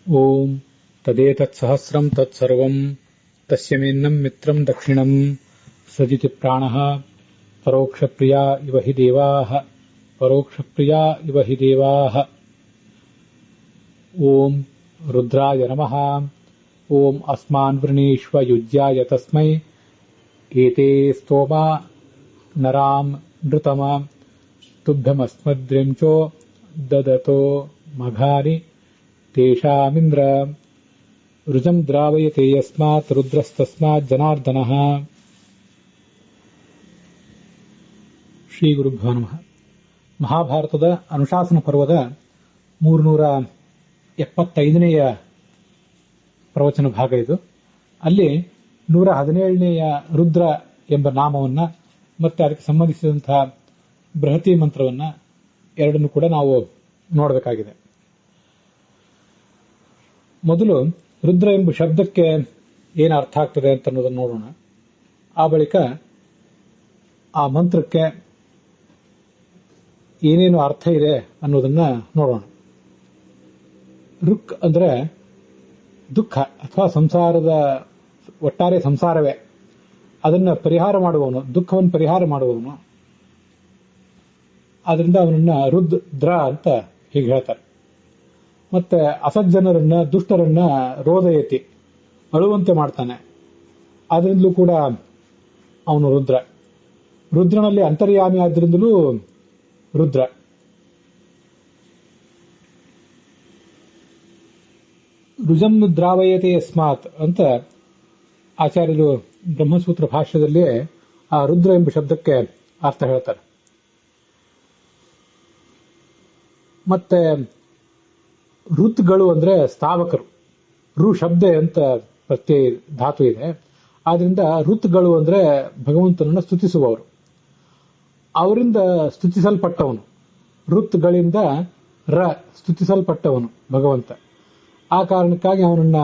ಓಂ ತದೇತತ್ಸಹಸ್ರಂ ತತ್ಸರ್ವಂ ತಸ್ಯಮೇನ್ನಂ ಮಿತ್ರಂ ದಕ್ಷಿಣಂ ಸದಿತಿ ಪ್ರಾಣಃ ಪರೋಕ್ಷಪ್ರಿಯಾ ಇವ ಹಿ ದೇವಾಃ ಪರೋಕ್ಷಪ್ರಿಯಾ ಇವ ಹಿ ದೇವಾಃ. ಓಂ ರುದ್ರಾಯ ನಮಃ. ಓಂ ಅಸ್ಮಾನ್ ವೃಣೀಶ್ವ ಯುಜ್ಯಾಯ ತಸ್ಮೈ ಏತೇ ಸ್ತೋಮಾ ನರಾಂ ನೃತಮ ತುಭ್ಯಮಸ್ಮದ್ರ್ಯಂಚೋ ದದತೋ ಮಘಾನಿ ತೇಷಾಮಿಂದ್ರ ರುಜಂ ದ್ರಾವಯತೆ ಯಸ್ಮಾತ್ ರುದ್ರಸ್ತಸ್ಮಾತ್ ಜನಾರ್ದನಃ. ಶ್ರೀ ಗುರುಭ್ಯೋ ನಮಃ. ಮಹಾಭಾರತದ ಅನುಶಾಸನ ಪರ್ವದ 375ನೇಯ ಪ್ರವಚನ ಭಾಗ ಇದು. ಅಲ್ಲಿ 117ನೇಯ ರುದ್ರ ಎಂಬ ನಾಮವನ್ನ ಮತ್ತೆ ಅದಕ್ಕೆ ಸಂಬಂಧಿಸಿದಂತಹ ಬೃಹತಿ ಮಂತ್ರವನ್ನ ಎರಡನ್ನು ಕೂಡ ನಾವು ನೋಡಬೇಕಾಗಿದೆ. ಮೊದಲು ರುದ್ರ ಎಂಬ ಶಬ್ದಕ್ಕೆ ಏನು ಅರ್ಥ ಆಗ್ತದೆ ಅಂತ ಅನ್ನೋದನ್ನು ನೋಡೋಣ. ಆ ಬಳಿಕ ಆ ಮಂತ್ರಕ್ಕೆ ಏನೇನು ಅರ್ಥ ಇದೆ ಅನ್ನೋದನ್ನ ನೋಡೋಣ. ರುಕ್ ಅಂದ್ರೆ ದುಃಖ ಅಥವಾ ಸಂಸಾರದ ಒಟ್ಟಾರೆ ಸಂಸಾರವೇ, ಅದನ್ನ ಪರಿಹಾರ ಮಾಡುವವನು, ದುಃಖವನ್ನು ಪರಿಹಾರ ಮಾಡುವವನು. ಆದ್ರಿಂದ ಅವನನ್ನ ರುದ್ರ ಅಂತ ಹೀಗೆ ಹೇಳ್ತಾರೆ. ಮತ್ತೆ ಅಸಜ್ಜನರನ್ನ, ದುಷ್ಟರನ್ನ ರೋದಯತಿ, ಅಳುವಂತೆ ಮಾಡ್ತಾನೆ. ಆದ್ರಿಂದಲೂ ಕೂಡ ಅವನು ರುದ್ರ. ರುದ್ರನಲ್ಲಿ ಅಂತರ್ಯಾಮಿ ಆದ್ರಿಂದಲೂ ರುದ್ರ. ರುಜಂ ದ್ರಾವಯತೆ ಯಸ್ಮಾತ್ ಅಂತ ಆಚಾರ್ಯರು ಬ್ರಹ್ಮಸೂತ್ರ ಭಾಷ್ಯದಲ್ಲಿ ಆ ರುದ್ರ ಎಂಬ ಶಬ್ದಕ್ಕೆ ಅರ್ಥ ಹೇಳ್ತಾರೆ. ಮತ್ತೆ ಋತ್ಗಳು ಅಂದ್ರೆ ಸ್ಥಾವಕರು. ರು ಶಬ್ದ ಅಂತ ಪ್ರತ್ಯಯ ಧಾತು ಇದೆ. ಆದ್ರಿಂದ ಋತ್ಗಳು ಅಂದ್ರೆ ಭಗವಂತನನ್ನು ಸ್ತುತಿಸುವವರು, ಅವರಿಂದ ಸ್ತುತಿಸಲ್ಪಟ್ಟವನು. ಋತ್ಗಳಿಂದ ಸ್ತುತಿಸಲ್ಪಟ್ಟವನು ಭಗವಂತ. ಆ ಕಾರಣಕ್ಕಾಗಿ ಅವನನ್ನ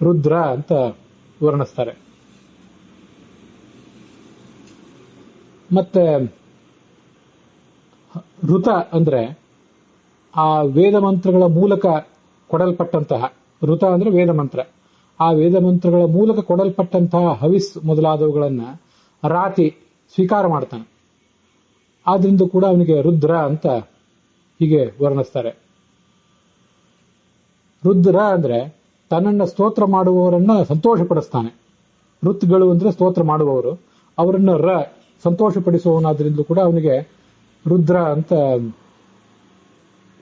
ರುದ್ರ ಅಂತ ವರ್ಣಿಸ್ತಾರೆ. ಮತ್ತೆ ಋತ ಅಂದ್ರೆ ಆ ವೇದ ಮಂತ್ರಗಳ ಮೂಲಕ ಕೊಡಲ್ಪಟ್ಟಂತಹ, ಋತ ಅಂದ್ರೆ ವೇದ ಮಂತ್ರ, ಆ ವೇದ ಮಂತ್ರಗಳ ಮೂಲಕ ಕೊಡಲ್ಪಟ್ಟಂತಹ ಹವಿಸ್ ಮೊದಲಾದವುಗಳನ್ನ ರಾತಿ ಸ್ವೀಕಾರ ಮಾಡ್ತಾನೆ. ಆದ್ರಿಂದ ಕೂಡ ಅವನಿಗೆ ರುದ್ರ ಅಂತ ಹೀಗೆ ವರ್ಣಿಸ್ತಾರೆ. ರುದ್ರ ಅಂದ್ರೆ ತನ್ನನ್ನ ಸ್ತೋತ್ರ ಮಾಡುವವರನ್ನ ಸಂತೋಷಪಡಿಸ್ತಾನೆ. ಋತ್ಗಳು ಅಂದ್ರೆ ಸ್ತೋತ್ರ ಮಾಡುವವರು, ಅವರನ್ನ ಸಂತೋಷಪಡಿಸುವವನಾದ್ರಿಂದ ಕೂಡ ಅವನಿಗೆ ರುದ್ರ ಅಂತ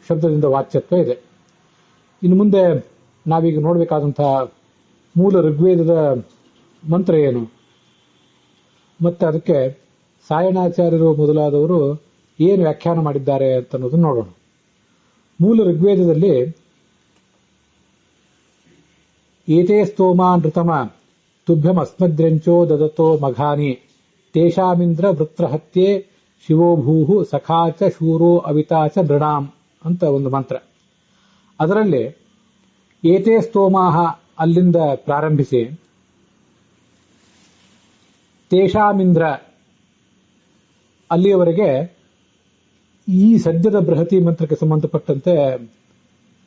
ಶಬ್ದದಿಂದ ವಾಚ್ಯತ್ವ ಇದೆ. ಇನ್ನು ಮುಂದೆ ನಾವೀಗ ನೋಡಬೇಕಾದಂತಹ ಮೂಲ ಋಗ್ವೇದದ ಮಂತ್ರ ಏನು, ಮತ್ತೆ ಅದಕ್ಕೆ ಸಾಯಣಾಚಾರ್ಯರು ಮೊದಲಾದವರು ಏನು ವ್ಯಾಖ್ಯಾನ ಮಾಡಿದ್ದಾರೆ ಅಂತ ಅನ್ನೋದನ್ನು ನೋಡೋಣ. ಮೂಲ ಋಗ್ವೇದದಲ್ಲಿ ಏತೇ ಸ್ತೋಮಾ ನೃತಮ ತುಭ್ಯಂ ಅಸ್ಮದ್ರ್ಯಂಚೋ ದದತೋ ಮಘಾನಿ ತೇಷಾಮಿಂದ್ರ ವೃತ್ರಹತ್ಯೆ ಶಿವೋ ಭೂಹು ಸಖಾಚ ಶೂರೋ ಅವಿತಾಚ ನೃಣಾಂ ಅಂತ ಒಂದು ಮಂತ್ರ. ಅದರಲ್ಲಿ ಏತೇ ಸ್ತೋಮಾಹ ಅಲ್ಲಿಂದ ಪ್ರಾರಂಭಿಸಿ ತೇಷಾಮಿಂದ್ರ ಅಲ್ಲಿಯವರೆಗೆ ಈ ಸದ್ಯದ ಬೃಹತಿ ಮಂತ್ರಕ್ಕೆ ಸಂಬಂಧಪಟ್ಟಂತೆ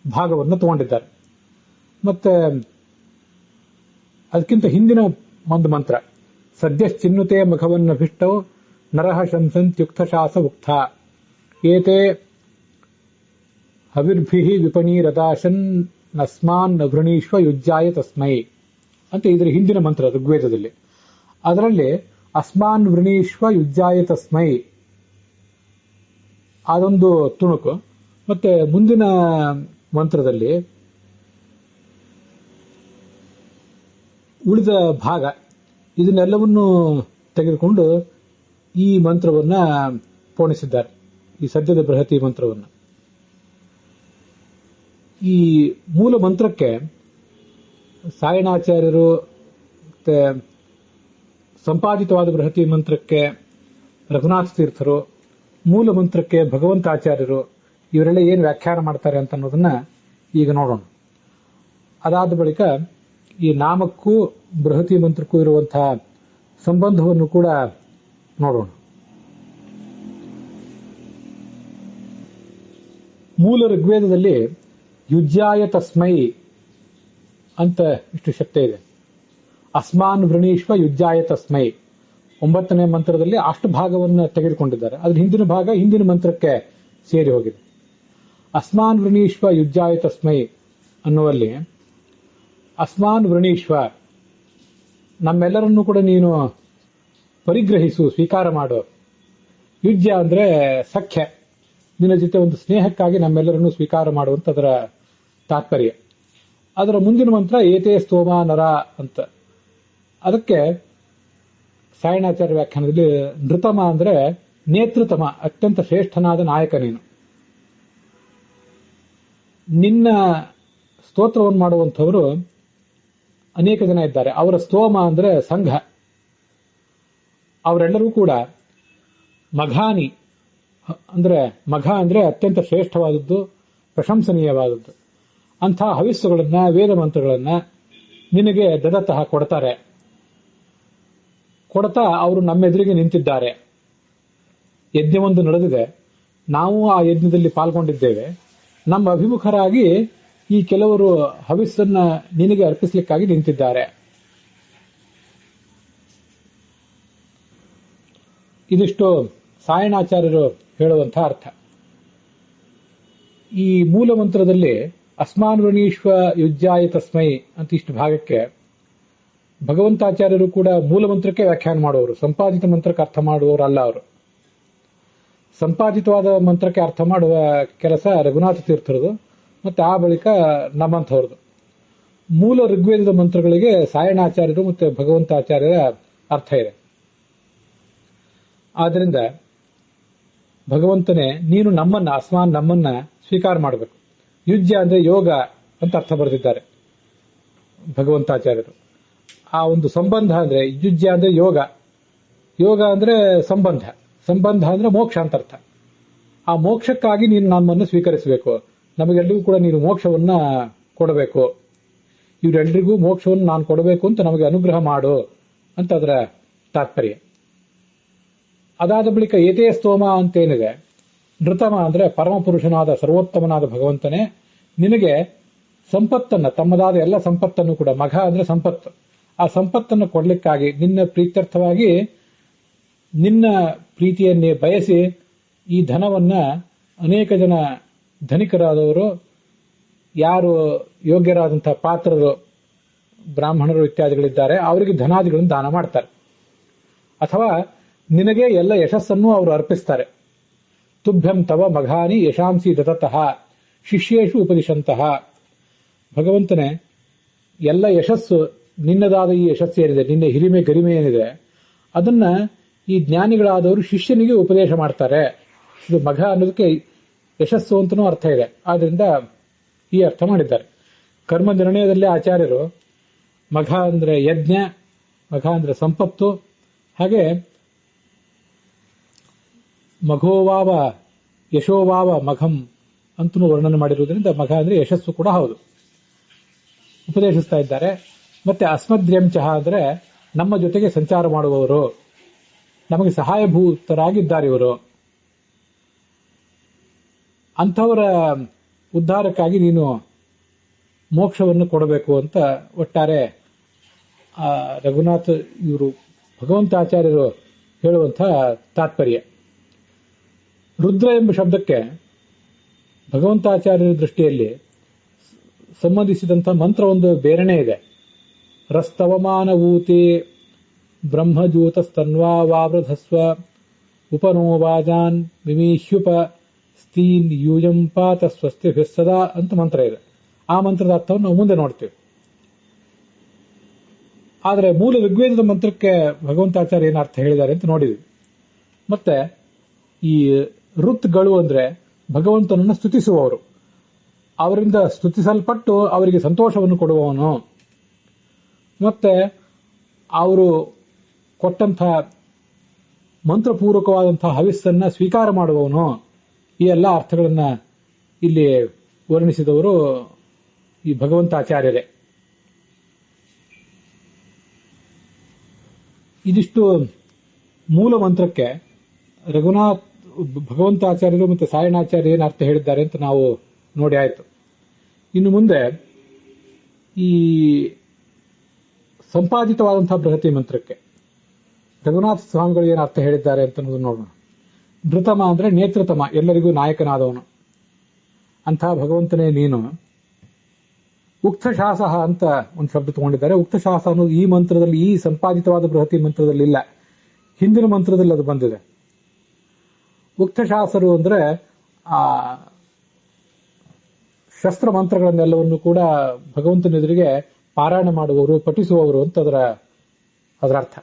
ಭಾಗವನ್ನು ತಗೊಂಡಿದ್ದಾರೆ. ಮತ್ತೆ ಅದಕ್ಕಿಂತ ಹಿಂದಿನ ಒಂದು ಮಂತ್ರ ಸದ್ಯಶ್ಚಿನ್ನುತೆ ಮಖವನ್ನಭಿಷ್ಟೌ ನರಹ ಶಂಸಂತ್ಯುಕ್ತಶಾಸ ಉಕ್ತ ಏತೇ ಹವಿರ್ಭಿಹಿ ವಿಪಣೀರದಾಶನ್ ನಸ್ಮಾನ್ ವೃಣೀಶ್ವ ಯುಜ್ಯಾಯ ತಸ್ಮೈ ಅಂತ ಇದರ ಹಿಂದಿನ ಮಂತ್ರ ಋಗ್ವೇದದಲ್ಲಿ. ಅದರಲ್ಲಿ ಅಸ್ಮಾನ್ ವೃಣೀಶ್ವ ಯುಜ್ಯಾಯ ತಸ್ಮೈ ಅದೊಂದು ತುಣುಕು. ಮತ್ತೆ ಮುಂದಿನ ಮಂತ್ರದಲ್ಲಿ ಉಳಿದ ಭಾಗ, ಇದನ್ನೆಲ್ಲವನ್ನು ತೆಗೆದುಕೊಂಡು ಈ ಮಂತ್ರವನ್ನ ಪೋಣಿಸಿದ್ದಾರೆ, ಈ ಸದ್ಯದ ಬೃಹತಿ ಮಂತ್ರವನ್ನು. ಈ ಮೂಲ ಮಂತ್ರಕ್ಕೆ ಸಾಯಣಾಚಾರ್ಯರು ಮತ್ತೆ ಸಂಪಾದಿತವಾದ ಬೃಹತಿ ಮಂತ್ರಕ್ಕೆ ರಘುನಾಥ ತೀರ್ಥರು, ಮೂಲ ಮಂತ್ರಕ್ಕೆ ಭಗವಂತಾಚಾರ್ಯರು, ಇವರೆಲ್ಲ ಏನು ವ್ಯಾಖ್ಯಾನ ಮಾಡ್ತಾರೆ ಅಂತ ಅನ್ನೋದನ್ನ ಈಗ ನೋಡೋಣ. ಅದಾದ ಬಳಿಕ ಈ ನಾಮಕ್ಕೂ ಬೃಹತಿ ಮಂತ್ರಕ್ಕೂ ಇರುವಂತಹ ಸಂಬಂಧವನ್ನು ಕೂಡ ನೋಡೋಣ. ಮೂಲ ಋಗ್ವೇದದಲ್ಲಿ ಯುಜ್ಯಾಯ ತಸ್ಮೈ ಅಂತ ಇಷ್ಟು ಶಕ್ತಿ ಇದೆ. ಅಸ್ಮಾನ್ ವೃಣೀಶ್ವ ಯುಜ್ಯಾಯ ತಸ್ಮೈ 9ನೇ ಮಂತ್ರದಲ್ಲಿ ಅಷ್ಟು ಭಾಗವನ್ನು ತೆಗೆದುಕೊಂಡಿದ್ದಾರೆ. ಅದ್ರ ಹಿಂದಿನ ಭಾಗ ಹಿಂದಿನ ಮಂತ್ರಕ್ಕೆ ಸೇರಿ ಹೋಗಿದೆ. ಅಸ್ಮಾನ್ ವೃಣೀಶ್ವ ಯುಜ್ಯಾಯ ತಸ್ಮೈ ಅನ್ನುವಲ್ಲಿ ಅಸ್ಮಾನ್ ವೃಣೀಶ್ವ ನಮ್ಮೆಲ್ಲರನ್ನೂ ಕೂಡ ನೀನು ಪರಿಗ್ರಹಿಸು, ಸ್ವೀಕಾರ ಮಾಡು. ಯುಜ್ಯ ಅಂದ್ರೆ ಸಖ್ಯ, ನಿನ್ನ ಜೊತೆ ಒಂದು ಸ್ನೇಹಕ್ಕಾಗಿ ನಮ್ಮೆಲ್ಲರನ್ನೂ ಸ್ವೀಕಾರ ಮಾಡುವಂತ ಅದರ ತಾತ್ಪರ್ಯ. ಅದರ ಮುಂದಿನ ಮಂತ್ರ ಏತೇ ಸ್ತೋಮ ನರ ಅಂತ. ಅದಕ್ಕೆ ಸಾಯಣಾಚಾರ್ಯ ವ್ಯಾಖ್ಯಾನದಲ್ಲಿ ನೃತಮ ಅಂದ್ರೆ ನೇತೃತಮ, ಅತ್ಯಂತ ಶ್ರೇಷ್ಠನಾದ ನಾಯಕ ನೀನು. ನಿನ್ನ ಸ್ತೋತ್ರವನ್ನು ಮಾಡುವಂಥವರು ಅನೇಕ ಜನ ಇದ್ದಾರೆ. ಅವರ ಸ್ತೋಮ ಅಂದ್ರೆ ಸಂಘ. ಅವರೆಲ್ಲರೂ ಕೂಡ ಮಘಾನಿ ಅಂದ್ರೆ ಮಘ ಅಂದ್ರೆ ಅತ್ಯಂತ ಶ್ರೇಷ್ಠವಾದದ್ದು, ಪ್ರಶಂಸನೀಯವಾದದ್ದು. ಅಂಥ ಹವಿಸ್ಸುಗಳನ್ನ, ವೇದ ಮಂತ್ರಗಳನ್ನ ನಿನಗೆ ದದತಃ ಕೊಡ್ತಾರೆ. ಕೊಡ್ತಾ ಅವರು ನಮ್ಮೆದುರಿಗೆ ನಿಂತಿದ್ದಾರೆ. ಯಜ್ಞವೊಂದು ನಡೆದಿದೆ, ನಾವು ಆ ಯಜ್ಞದಲ್ಲಿ ಪಾಲ್ಗೊಂಡಿದ್ದೇವೆ. ನಮ್ಮ ಅಭಿಮುಖರಾಗಿ ಈ ಕೆಲವರು ಹವಿಸ್ಸನ್ನ ನಿನಗೆ ಅರ್ಪಿಸಲಿಕ್ಕಾಗಿ ನಿಂತಿದ್ದಾರೆ. ಇದಿಷ್ಟು ಸಾಯಣಾಚಾರ್ಯರು ಹೇಳುವಂತಹ ಅರ್ಥ. ಈ ಮೂಲ ಮಂತ್ರದಲ್ಲಿ ಅಸ್ಮಾನ್ ವೃಣೀಶ್ವ ಯುಜ್ಯಾಯ ತಸ್ಮೈ ಅಂತ ಇಷ್ಟು ಭಾಗಕ್ಕೆ ಭಗವಂತಾಚಾರ್ಯರು ಕೂಡ ಮೂಲ ಮಂತ್ರಕ್ಕೆ ವ್ಯಾಖ್ಯಾನ ಮಾಡುವವರು, ಸಂಪಾದಿತ ಮಂತ್ರಕ್ಕೆ ಅರ್ಥ ಮಾಡುವವರು ಅಲ್ಲ. ಅವರು ಸಂಪಾದಿತವಾದ ಮಂತ್ರಕ್ಕೆ ಅರ್ಥ ಮಾಡುವ ಕೆಲಸ ರಘುನಾಥ ತೀರ್ಥರದು, ಮತ್ತೆ ಆ ಬಳಿಕ ನಮ್ಮಂಥವ್ರದು. ಮೂಲ ಋಗ್ವೇದದ ಮಂತ್ರಗಳಿಗೆ ಸಾಯಣಾಚಾರ್ಯರು ಮತ್ತೆ ಭಗವಂತಾಚಾರ್ಯರ ಅರ್ಥ ಇದೆ. ಆದ್ದರಿಂದ ಭಗವಂತನೇ ನೀನು ನಮ್ಮನ್ನ, ಅಸ್ಮಾನ್ ನಮ್ಮನ್ನ ಸ್ವೀಕಾರ ಮಾಡಬೇಕು. ಯುಜ್ಯ ಅಂದ್ರೆ ಯೋಗ ಅಂತ ಅರ್ಥ ಬರೆದಿದ್ದಾರೆ ಭಗವಂತಾಚಾರ್ಯರು. ಆ ಒಂದು ಸಂಬಂಧ ಅಂದ್ರೆ ಯುಜ್ಯ ಅಂದ್ರೆ ಯೋಗ, ಯೋಗ ಅಂದ್ರೆ ಸಂಬಂಧ, ಸಂಬಂಧ ಅಂದ್ರೆ ಮೋಕ್ಷ ಅಂತ ಅರ್ಥ. ಆ ಮೋಕ್ಷಕ್ಕಾಗಿ ನೀನು ನಮ್ಮನ್ನು ಸ್ವೀಕರಿಸಬೇಕು, ನಮಗೆಲ್ಲರಿಗೂ ಕೂಡ ನೀನು ಮೋಕ್ಷವನ್ನ ಕೊಡಬೇಕು, ಇವರೆಲ್ಲರಿಗೂ ಮೋಕ್ಷವನ್ನು ನಾನು ಕೊಡಬೇಕು ಅಂತ ನಮಗೆ ಅನುಗ್ರಹ ಮಾಡು ಅಂತ ಅದರ ತಾತ್ಪರ್ಯ. ಅದಾದ ಬಳಿಕ ಏತೇ ಸ್ತೋಮ ಅಂತೇನಿದೆ, ನೃತಮ ಅಂದ್ರೆ ಪರಮಪುರುಷನಾದ ಸರ್ವೋತ್ತಮನಾದ ಭಗವಂತನೇ ನಿನಗೆ ಸಂಪತ್ತನ್ನ, ತಮ್ಮದಾದ ಎಲ್ಲ ಸಂಪತ್ತನ್ನು ಕೂಡ, ಮಘ ಅಂದ್ರೆ ಸಂಪತ್ತು, ಆ ಸಂಪತ್ತನ್ನು ಕೊಡ್ಲಿಕ್ಕಾಗಿ ನಿನ್ನ ಪ್ರೀತ್ಯರ್ಥವಾಗಿ ನಿನ್ನ ಪ್ರೀತಿಯನ್ನೇ ಬಯಸಿ ಈ ಧನವನ್ನ ಅನೇಕ ಜನ ಧನಿಕರಾದವರು, ಯಾರು ಯೋಗ್ಯರಾದಂತಹ ಪಾತ್ರರು, ಬ್ರಾಹ್ಮಣರು ಇತ್ಯಾದಿಗಳಿದ್ದಾರೆ, ಅವರಿಗೆ ಧನಾದಿಗಳನ್ನು ದಾನ ಮಾಡ್ತಾರೆ. ಅಥವಾ ನಿನಗೆ ಎಲ್ಲ ಯಶಸ್ಸನ್ನು ಅವರು ಅರ್ಪಿಸ್ತಾರೆ. ತುಭ್ಯಂ ತವ ಮಘಾನಿ ಯಶಾಂಸಿ ದತತಃ ಶಿಷ್ಯೇಶು ಉಪದಿಶಂತಹ. ಭಗವಂತನೇ ಎಲ್ಲ ಯಶಸ್ಸು ನಿನ್ನದಾದ ಈ ಯಶಸ್ಸು ಏನಿದೆ, ನಿನ್ನ ಹಿರಿಮೆ ಗರಿಮೆ ಏನಿದೆ, ಅದನ್ನ ಈ ಜ್ಞಾನಿಗಳಾದವರು ಶಿಷ್ಯನಿಗೆ ಉಪದೇಶ ಮಾಡ್ತಾರೆ. ಇದು ಮಘ ಅನ್ನೋದಕ್ಕೆ ಯಶಸ್ಸು ಅಂತನೂ ಅರ್ಥ ಇದೆ. ಆದ್ರಿಂದ ಈ ಅರ್ಥ ಮಾಡಿದ್ದಾರೆ. ಕರ್ಮ ನಿರ್ಣಯದಲ್ಲಿ ಆಚಾರ್ಯರು ಮಘ ಅಂದ್ರೆ ಯಜ್ಞ, ಮಘ ಅಂದ್ರೆ ಸಂಪತ್ತು, ಹಾಗೆ ಮಘೋವಾವ ಯಶೋವಾವ ಮಘಂ ಅಂತನೂ ವರ್ಣನೆ ಮಾಡಿರುವುದರಿಂದ ಮಘ ಅಂದ್ರೆ ಯಶಸ್ಸು ಕೂಡ ಹೌದು, ಉಪದೇಶಿಸ್ತಾ ಇದ್ದಾರೆ. ಮತ್ತೆ ಅಸ್ಮದ್ರ್ಯಂಚ ಅಂದ್ರೆ ನಮ್ಮ ಜೊತೆಗೆ ಸಂಚಾರ ಮಾಡುವವರು, ನಮಗೆ ಸಹಾಯಭೂತರಾಗಿದ್ದಾರೆ ಇವರು. ಅಂಥವರ ಉದ್ಧಾರಕ್ಕಾಗಿ ನೀನು ಮೋಕ್ಷವನ್ನು ಕೊಡಬೇಕು ಅಂತ ಒಟ್ಟಾರೆ ರಘುನಾಥ್ ಇವರು ಭಗವಂತಾಚಾರ್ಯರು ಹೇಳುವಂತಹ ತಾತ್ಪರ್ಯ. ರುದ್ರ ಎಂಬ ಶಬ್ದಕ್ಕೆ ಭಗವಂತಾಚಾರ್ಯರ ದೃಷ್ಟಿಯಲ್ಲಿ ಸಂಬಂಧಿಸಿದಂಥ ಮಂತ್ರ ಒಂದು ಬೇರೆನೇ ಇದೆ. ರಸ್ತವಮಾನವೂತಿ ಬ್ರಹ್ಮಜೂತಸ್ತನ್ವಾ ವಾವೃಧಸ್ವ ಉಪನೋವಾಜಾನ್ ವಿಮೀಹ್ಯುಪ ಸ್ತೀನ್ ಯೂಯಂ ಪಾತ ಸ್ವಸ್ತಿ ಸದಾ ಅಂತ ಮಂತ್ರ ಇದೆ. ಆ ಮಂತ್ರದ ಅರ್ಥವನ್ನು ನಾವು ಮುಂದೆ ನೋಡ್ತೀವಿ. ಆದರೆ ಮೂಲ ಋಗ್ವೇದದ ಮಂತ್ರಕ್ಕೆ ಭಗವಂತಾಚಾರ್ಯ ಏನು ಅರ್ಥ ಹೇಳಿದ್ದಾರೆ ಅಂತ ನೋಡಿದ್ವಿ. ಮತ್ತೆ ಈ ಋತ್ಗಳು ಅಂದ್ರೆ ಭಗವಂತನನ್ನು ಸ್ತುತಿಸುವವರು, ಅವರಿಂದ ಸ್ತುತಿಸಲ್ಪಟ್ಟು ಅವರಿಗೆ ಸಂತೋಷವನ್ನು ಕೊಡುವವನು, ಮತ್ತೆ ಅವರು ಕೊಟ್ಟಂತಹ ಮಂತ್ರಪೂರ್ವಕವಾದಂತಹ ಹವಿಸ್ಸನ್ನ ಸ್ವೀಕಾರ ಮಾಡುವವನು. ಈ ಎಲ್ಲ ಅರ್ಥಗಳನ್ನ ಇಲ್ಲಿ ವರ್ಣಿಸಿದವರು ಈ ಭಗವಂತಾಚಾರ್ಯರೇ. ಇದಿಷ್ಟು ಮೂಲ ಮಂತ್ರಕ್ಕೆ ರಘುನಾಥ್ ಭಗವಂತಾಚಾರ್ಯರು ಮತ್ತು ಸಾಯಣಾಚಾರ್ಯ ಏನು ಅರ್ಥ ಹೇಳಿದ್ದಾರೆ ಅಂತ ನಾವು ನೋಡಿ ಆಯ್ತು. ಇನ್ನು ಮುಂದೆ ಈ ಸಂಪಾದಿತವಾದಂತಹ ಬೃಹತಿ ಮಂತ್ರಕ್ಕೆ ರಘುನಾಥ ಸ್ವಾಮಿಗಳು ಏನು ಅರ್ಥ ಹೇಳಿದ್ದಾರೆ ಅಂತ ನೋಡೋಣ. ಧೃತಮ ಅಂದ್ರೆ ನೇತೃತಮ, ಎಲ್ಲರಿಗೂ ನಾಯಕನಾದವನು ಅಂತಹ ಭಗವಂತನೇ ನೀನು. ಉಕ್ತಶಾಸ ಅಂತ ಒಂದು ಶಬ್ದ ತಗೊಂಡಿದ್ದಾರೆ. ಉಕ್ತಶಾಸ ಅನ್ನೋದು ಈ ಮಂತ್ರದಲ್ಲಿ, ಈ ಸಂಪಾದಿತವಾದ ಬೃಹತಿ ಮಂತ್ರದಲ್ಲಿ ಇಲ್ಲ, ಹಿಂದಿನ ಮಂತ್ರದಲ್ಲಿ ಅದು ಬಂದಿದೆ. ಉಕ್ತಶಾಸರು ಅಂದ್ರೆ ಆ ಶಸ್ತ್ರ ಮಂತ್ರಗಳನ್ನೆಲ್ಲವನ್ನು ಕೂಡ ಭಗವಂತನ ಎದುರಿಗೆ ಪಾರಾಯಣ ಮಾಡುವವರು, ಪಠಿಸುವವರು ಅಂತ ಅದರ ಅರ್ಥ.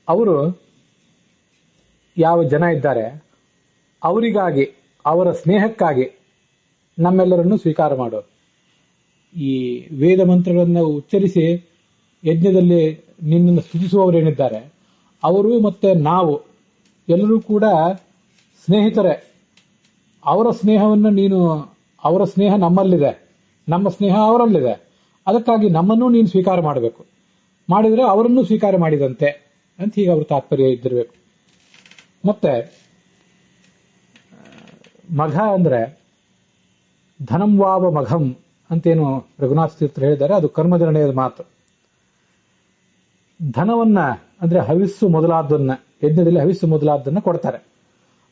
ಅವರು ಯಾವ ಜನ ಇದ್ದಾರೆ ಅವರಿಗಾಗಿ, ಅವರ ಸ್ನೇಹಕ್ಕಾಗಿ ನಮ್ಮೆಲ್ಲರನ್ನು ಸ್ವೀಕಾರ ಮಾಡೋರು. ಈ ವೇದ ಮಂತ್ರಗಳನ್ನು ಉಚ್ಚರಿಸಿ ಯಜ್ಞದಲ್ಲಿ ನಿನ್ನನ್ನು ಸ್ತುತಿಸುವವರೇನಿದ್ದಾರೆ ಅವರು ಮತ್ತೆ ನಾವು ಎಲ್ಲರೂ ಕೂಡ ಸ್ನೇಹಿತರೆ. ಅವರ ಸ್ನೇಹವನ್ನು ನೀನು, ಅವರ ಸ್ನೇಹ ನಮ್ಮಲ್ಲಿದೆ, ನಮ್ಮ ಸ್ನೇಹ ಅವರಲ್ಲಿದೆ, ಅದಕ್ಕಾಗಿ ನಮ್ಮನ್ನು ನೀನು ಸ್ವೀಕಾರ ಮಾಡಬೇಕು. ಮಾಡಿದರೆ ಅವರನ್ನು ಸ್ವೀಕಾರ ಮಾಡಿದಂತೆ ಅಂತ ಹೀಗೆ ಅವ್ರ ತಾತ್ಪರ್ಯ ಇದ್ದಿರಬೇಕು. ಮತ್ತೆ ಮಘ ಅಂದ್ರೆ ಧನಂ ವಾವ ಮಘಂ ಅಂತೇನು ರಘುನಾಥ ತೀರ್ಥರು ಹೇಳಿದ್ದಾರೆ, ಅದು ಕರ್ಮಜರಣೆಯ ಮಾತು. ಧನವನ್ನ ಅಂದ್ರೆ ಹವಿಸ್ಸು ಮೊದಲಾದನ್ನ, ಯಜ್ಞದಲ್ಲಿ ಹವಿಸ್ಸು ಮೊದಲಾದನ್ನ ಕೊಡ್ತಾರೆ.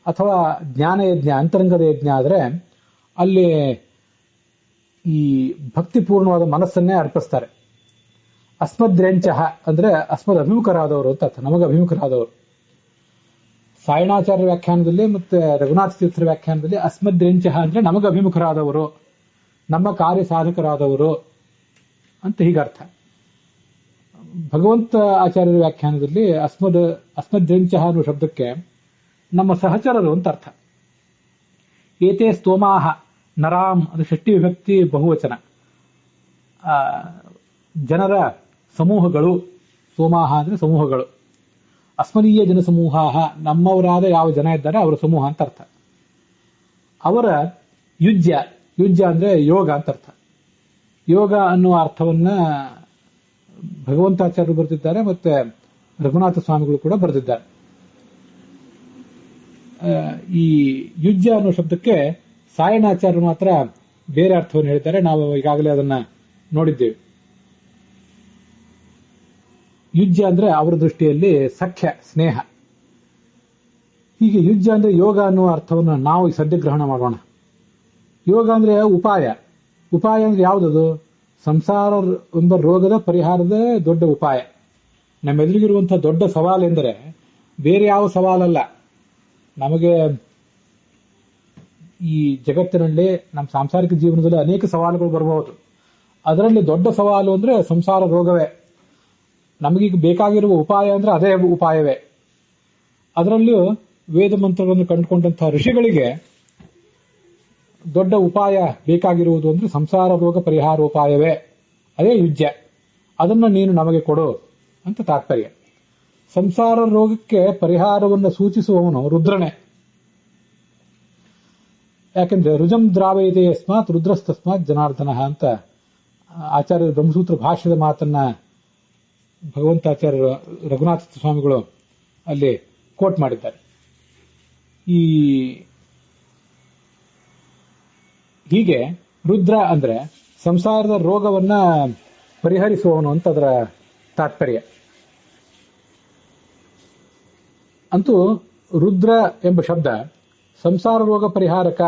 ಅಥವಾ ಜ್ಞಾನ ಯಜ್ಞ, ಅಂತರಂಗದ ಯಜ್ಞ ಆದ್ರೆ ಅಲ್ಲಿ ಈ ಭಕ್ತಿಪೂರ್ಣವಾದ ಮನಸ್ಸನ್ನೇ ಅರ್ಪಿಸ್ತಾರೆ. ಅಸ್ಮದ್ರೆಂಚಹ ಅಂದ್ರೆ ಅಸ್ಮದ್ ಅಭಿಮುಖರಾದವರು ಅಂತ ಅರ್ಥ, ನಮಗೆ ಅಭಿಮುಖರಾದವರು. ಸಾಯಣಾಚಾರ್ಯ ವ್ಯಾಖ್ಯಾನದಲ್ಲಿ ಮತ್ತೆ ರಘುನಾಥ ತೀರ್ಥರ ವ್ಯಾಖ್ಯಾನದಲ್ಲಿ ಅಸ್ಮದ್ರೆಂಚಹ ಅಂದ್ರೆ ನಮಗೆ ಅಭಿಮುಖರಾದವರು, ನಮ್ಮ ಕಾರ್ಯ ಸಾಧಕರಾದವರು ಅಂತ ಹೀಗರ್ಥ. ಭಗವಂತ ಆಚಾರ್ಯರ ವ್ಯಾಖ್ಯಾನದಲ್ಲಿ ಅಸ್ಮದ್ರೆಂಚಹ ಅನ್ನೋ ಶಬ್ದಕ್ಕೆ ನಮ್ಮ ಸಹಚರರು ಅಂತ ಅರ್ಥ. ಏತೇ ಸ್ತೋಮಾಹ ನರಾಮ್ ಅದು ಷಷ್ಠಿ ವಿಭಕ್ತಿ ಬಹುವಚನ, ಜನರ ಸಮೂಹಗಳು. ಸೋಮಾಹ ಅಂದ್ರೆ ಸಮೂಹಗಳು. ಅಸ್ಮದೀಯ ಜನಸಮೂಹ, ನಮ್ಮವರಾದ ಯಾವ ಜನ ಇದ್ದಾರೆ ಅವರ ಸಮೂಹ ಅಂತ ಅರ್ಥ. ಅವರ ಯುಜ್ಯ, ಯುಜ್ಯ ಅಂದ್ರೆ ಯೋಗ ಅಂತ ಅರ್ಥ. ಯೋಗ ಅನ್ನುವ ಅರ್ಥವನ್ನ ಭಗವಂತಾಚಾರ್ಯರು ಬರೆದಿದ್ದಾರೆ, ಮತ್ತೆ ರಘುನಾಥ ಸ್ವಾಮಿಗಳು ಕೂಡ ಬರೆದಿದ್ದಾರೆ. ಈ ಯುಜ್ಯ ಅನ್ನೋ ಶಬ್ದಕ್ಕೆ ಸಾಯಣಾಚಾರ್ಯರು ಮಾತ್ರ ಬೇರೆ ಅರ್ಥವನ್ನು ಹೇಳಿದ್ದಾರೆ, ನಾವು ಈಗಾಗಲೇ ಅದನ್ನ ನೋಡಿದ್ದೇವೆ. ಯುಜ್ಯ ಅಂದ್ರೆ ಅವರ ದೃಷ್ಟಿಯಲ್ಲಿ ಸಖ್ಯ, ಸ್ನೇಹ. ಹೀಗೆ ಯುಜ್ಯ ಅಂದ್ರೆ ಯೋಗ ಅನ್ನುವ ಅರ್ಥವನ್ನು ನಾವು ಸದ್ಯ ಗ್ರಹಣ ಮಾಡೋಣ. ಯೋಗ ಅಂದ್ರೆ ಉಪಾಯ. ಉಪಾಯ ಅಂದ್ರೆ ಯಾವುದದು? ಸಂಸಾರ ಎಂಬ ರೋಗದ ಪರಿಹಾರದ ದೊಡ್ಡ ಉಪಾಯ. ನಮ್ಮೆದುರಿಗಿರುವಂತಹ ದೊಡ್ಡ ಸವಾಲೆಂದರೆ ಬೇರೆ ಯಾವ ಸವಾಲಲ್ಲ. ನಮಗೆ ಈ ಜಗತ್ತಿನಲ್ಲಿ ನಮ್ಮ ಸಾಂಸಾರಿಕ ಜೀವನದಲ್ಲಿ ಅನೇಕ ಸವಾಲುಗಳು ಬರಬಹುದು. ಅದರಲ್ಲಿ ದೊಡ್ಡ ಸವಾಲು ಅಂದ್ರೆ ಸಂಸಾರ ರೋಗವೇ. ನಮಗೀಗ ಬೇಕಾಗಿರುವ ಉಪಾಯ ಅಂದ್ರೆ ಅದೇ ಉಪಾಯವೇ. ಅದರಲ್ಲೂ ವೇದ ಮಂತ್ರಗಳನ್ನು ಕಂಡುಕೊಂಡಂತಹ ಋಷಿಗಳಿಗೆ ದೊಡ್ಡ ಉಪಾಯ ಬೇಕಾಗಿರುವುದು ಅಂದ್ರೆ ಸಂಸಾರ ರೋಗ ಪರಿಹಾರ ಉಪಾಯವೇ, ಅದೇ ಯುಜ್ಯ. ಅದನ್ನ ನೀನು ನಮಗೆ ಕೊಡು ಅಂತ ತಾತ್ಪರ್ಯ. ಸಂಸಾರ ರೋಗಕ್ಕೆ ಪರಿಹಾರವನ್ನು ಸೂಚಿಸುವವನು ರುದ್ರನೇ. ಯಾಕೆಂದ್ರೆ ರುಜಂ ದ್ರಾವಯತೆ ಯಸ್ಮಾತ್ ರುದ್ರಸ್ತಸ್ಮಾತ್ ಜನಾರ್ದನ ಅಂತ ಆಚಾರ್ಯ ಬ್ರಹ್ಮಸೂತ್ರ ಭಾಷ್ಯದ ಮಾತನ್ನ ಭಗವಂತಾಚಾರ್ಯರು ರಘುನಾಥ ಸ್ವಾಮಿಗಳು ಅಲ್ಲಿ ಕೋಟ್ ಮಾಡಿದ್ದಾರೆ. ಹೀಗೆ ರುದ್ರ ಅಂದ್ರೆ ಸಂಸಾರದ ರೋಗವನ್ನ ಪರಿಹರಿಸುವವನು ಅಂತ ಅದರ ತಾತ್ಪರ್ಯ. ಅಂತೂ ರುದ್ರ ಎಂಬ ಶಬ್ದ ಸಂಸಾರ ರೋಗ ಪರಿಹಾರಕ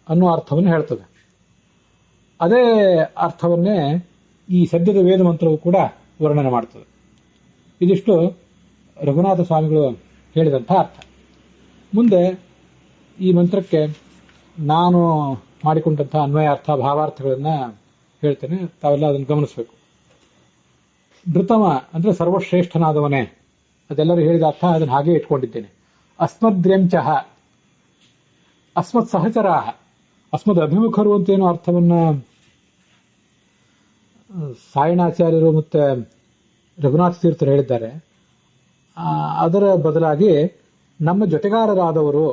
ಅನ್ನೋ ಅರ್ಥವನ್ನು ಹೇಳ್ತದೆ. ಅದೇ ಅರ್ಥವನ್ನೇ ಈ ಸದ್ಯದ ವೇದ ಮಂತ್ರವು ಕೂಡ ವರ್ಣನೆ ಮಾಡ್ತದೆ. ಇದಿಷ್ಟು ರಘುನಾಥ ಸ್ವಾಮಿಗಳು ಹೇಳಿದಂಥ ಅರ್ಥ. ಮುಂದೆ ಈ ಮಂತ್ರಕ್ಕೆ ನಾನು ಮಾಡಿಕೊಂಡಂತಹ ಅನ್ವಯಾರ್ಥ ಭಾವಾರ್ಥಗಳನ್ನ ಹೇಳ್ತೇನೆ, ತಾವೆಲ್ಲ ಅದನ್ನು ಗಮನಿಸಬೇಕು. ಧೃತಮ ಅಂದ್ರೆ ಸರ್ವಶ್ರೇಷ್ಠನಾದವನೇ, ಅದೆಲ್ಲರೂ ಹೇಳಿದ ಅರ್ಥ ಅದನ್ನು ಹಾಗೆ ಇಟ್ಕೊಂಡಿದ್ದೇನೆ. ಅಸ್ಮದ್ರ್ಯಂಚಃ ಅಸ್ಮತ್ ಸಹಚರಾಹ, ಅಸ್ಮದ್ ಅಭಿಮುಖರು ಅಂತೇನೋ ಅರ್ಥವನ್ನ ಸಾಯಣಾಚಾರ್ಯರು ಮತ್ತೆ ರಘುನಾಥ ತೀರ್ಥರು ಹೇಳಿದ್ದಾರೆ. ಅದರ ಬದಲಾಗಿ ನಮ್ಮ ಜೊತೆಗಾರರಾದವರು,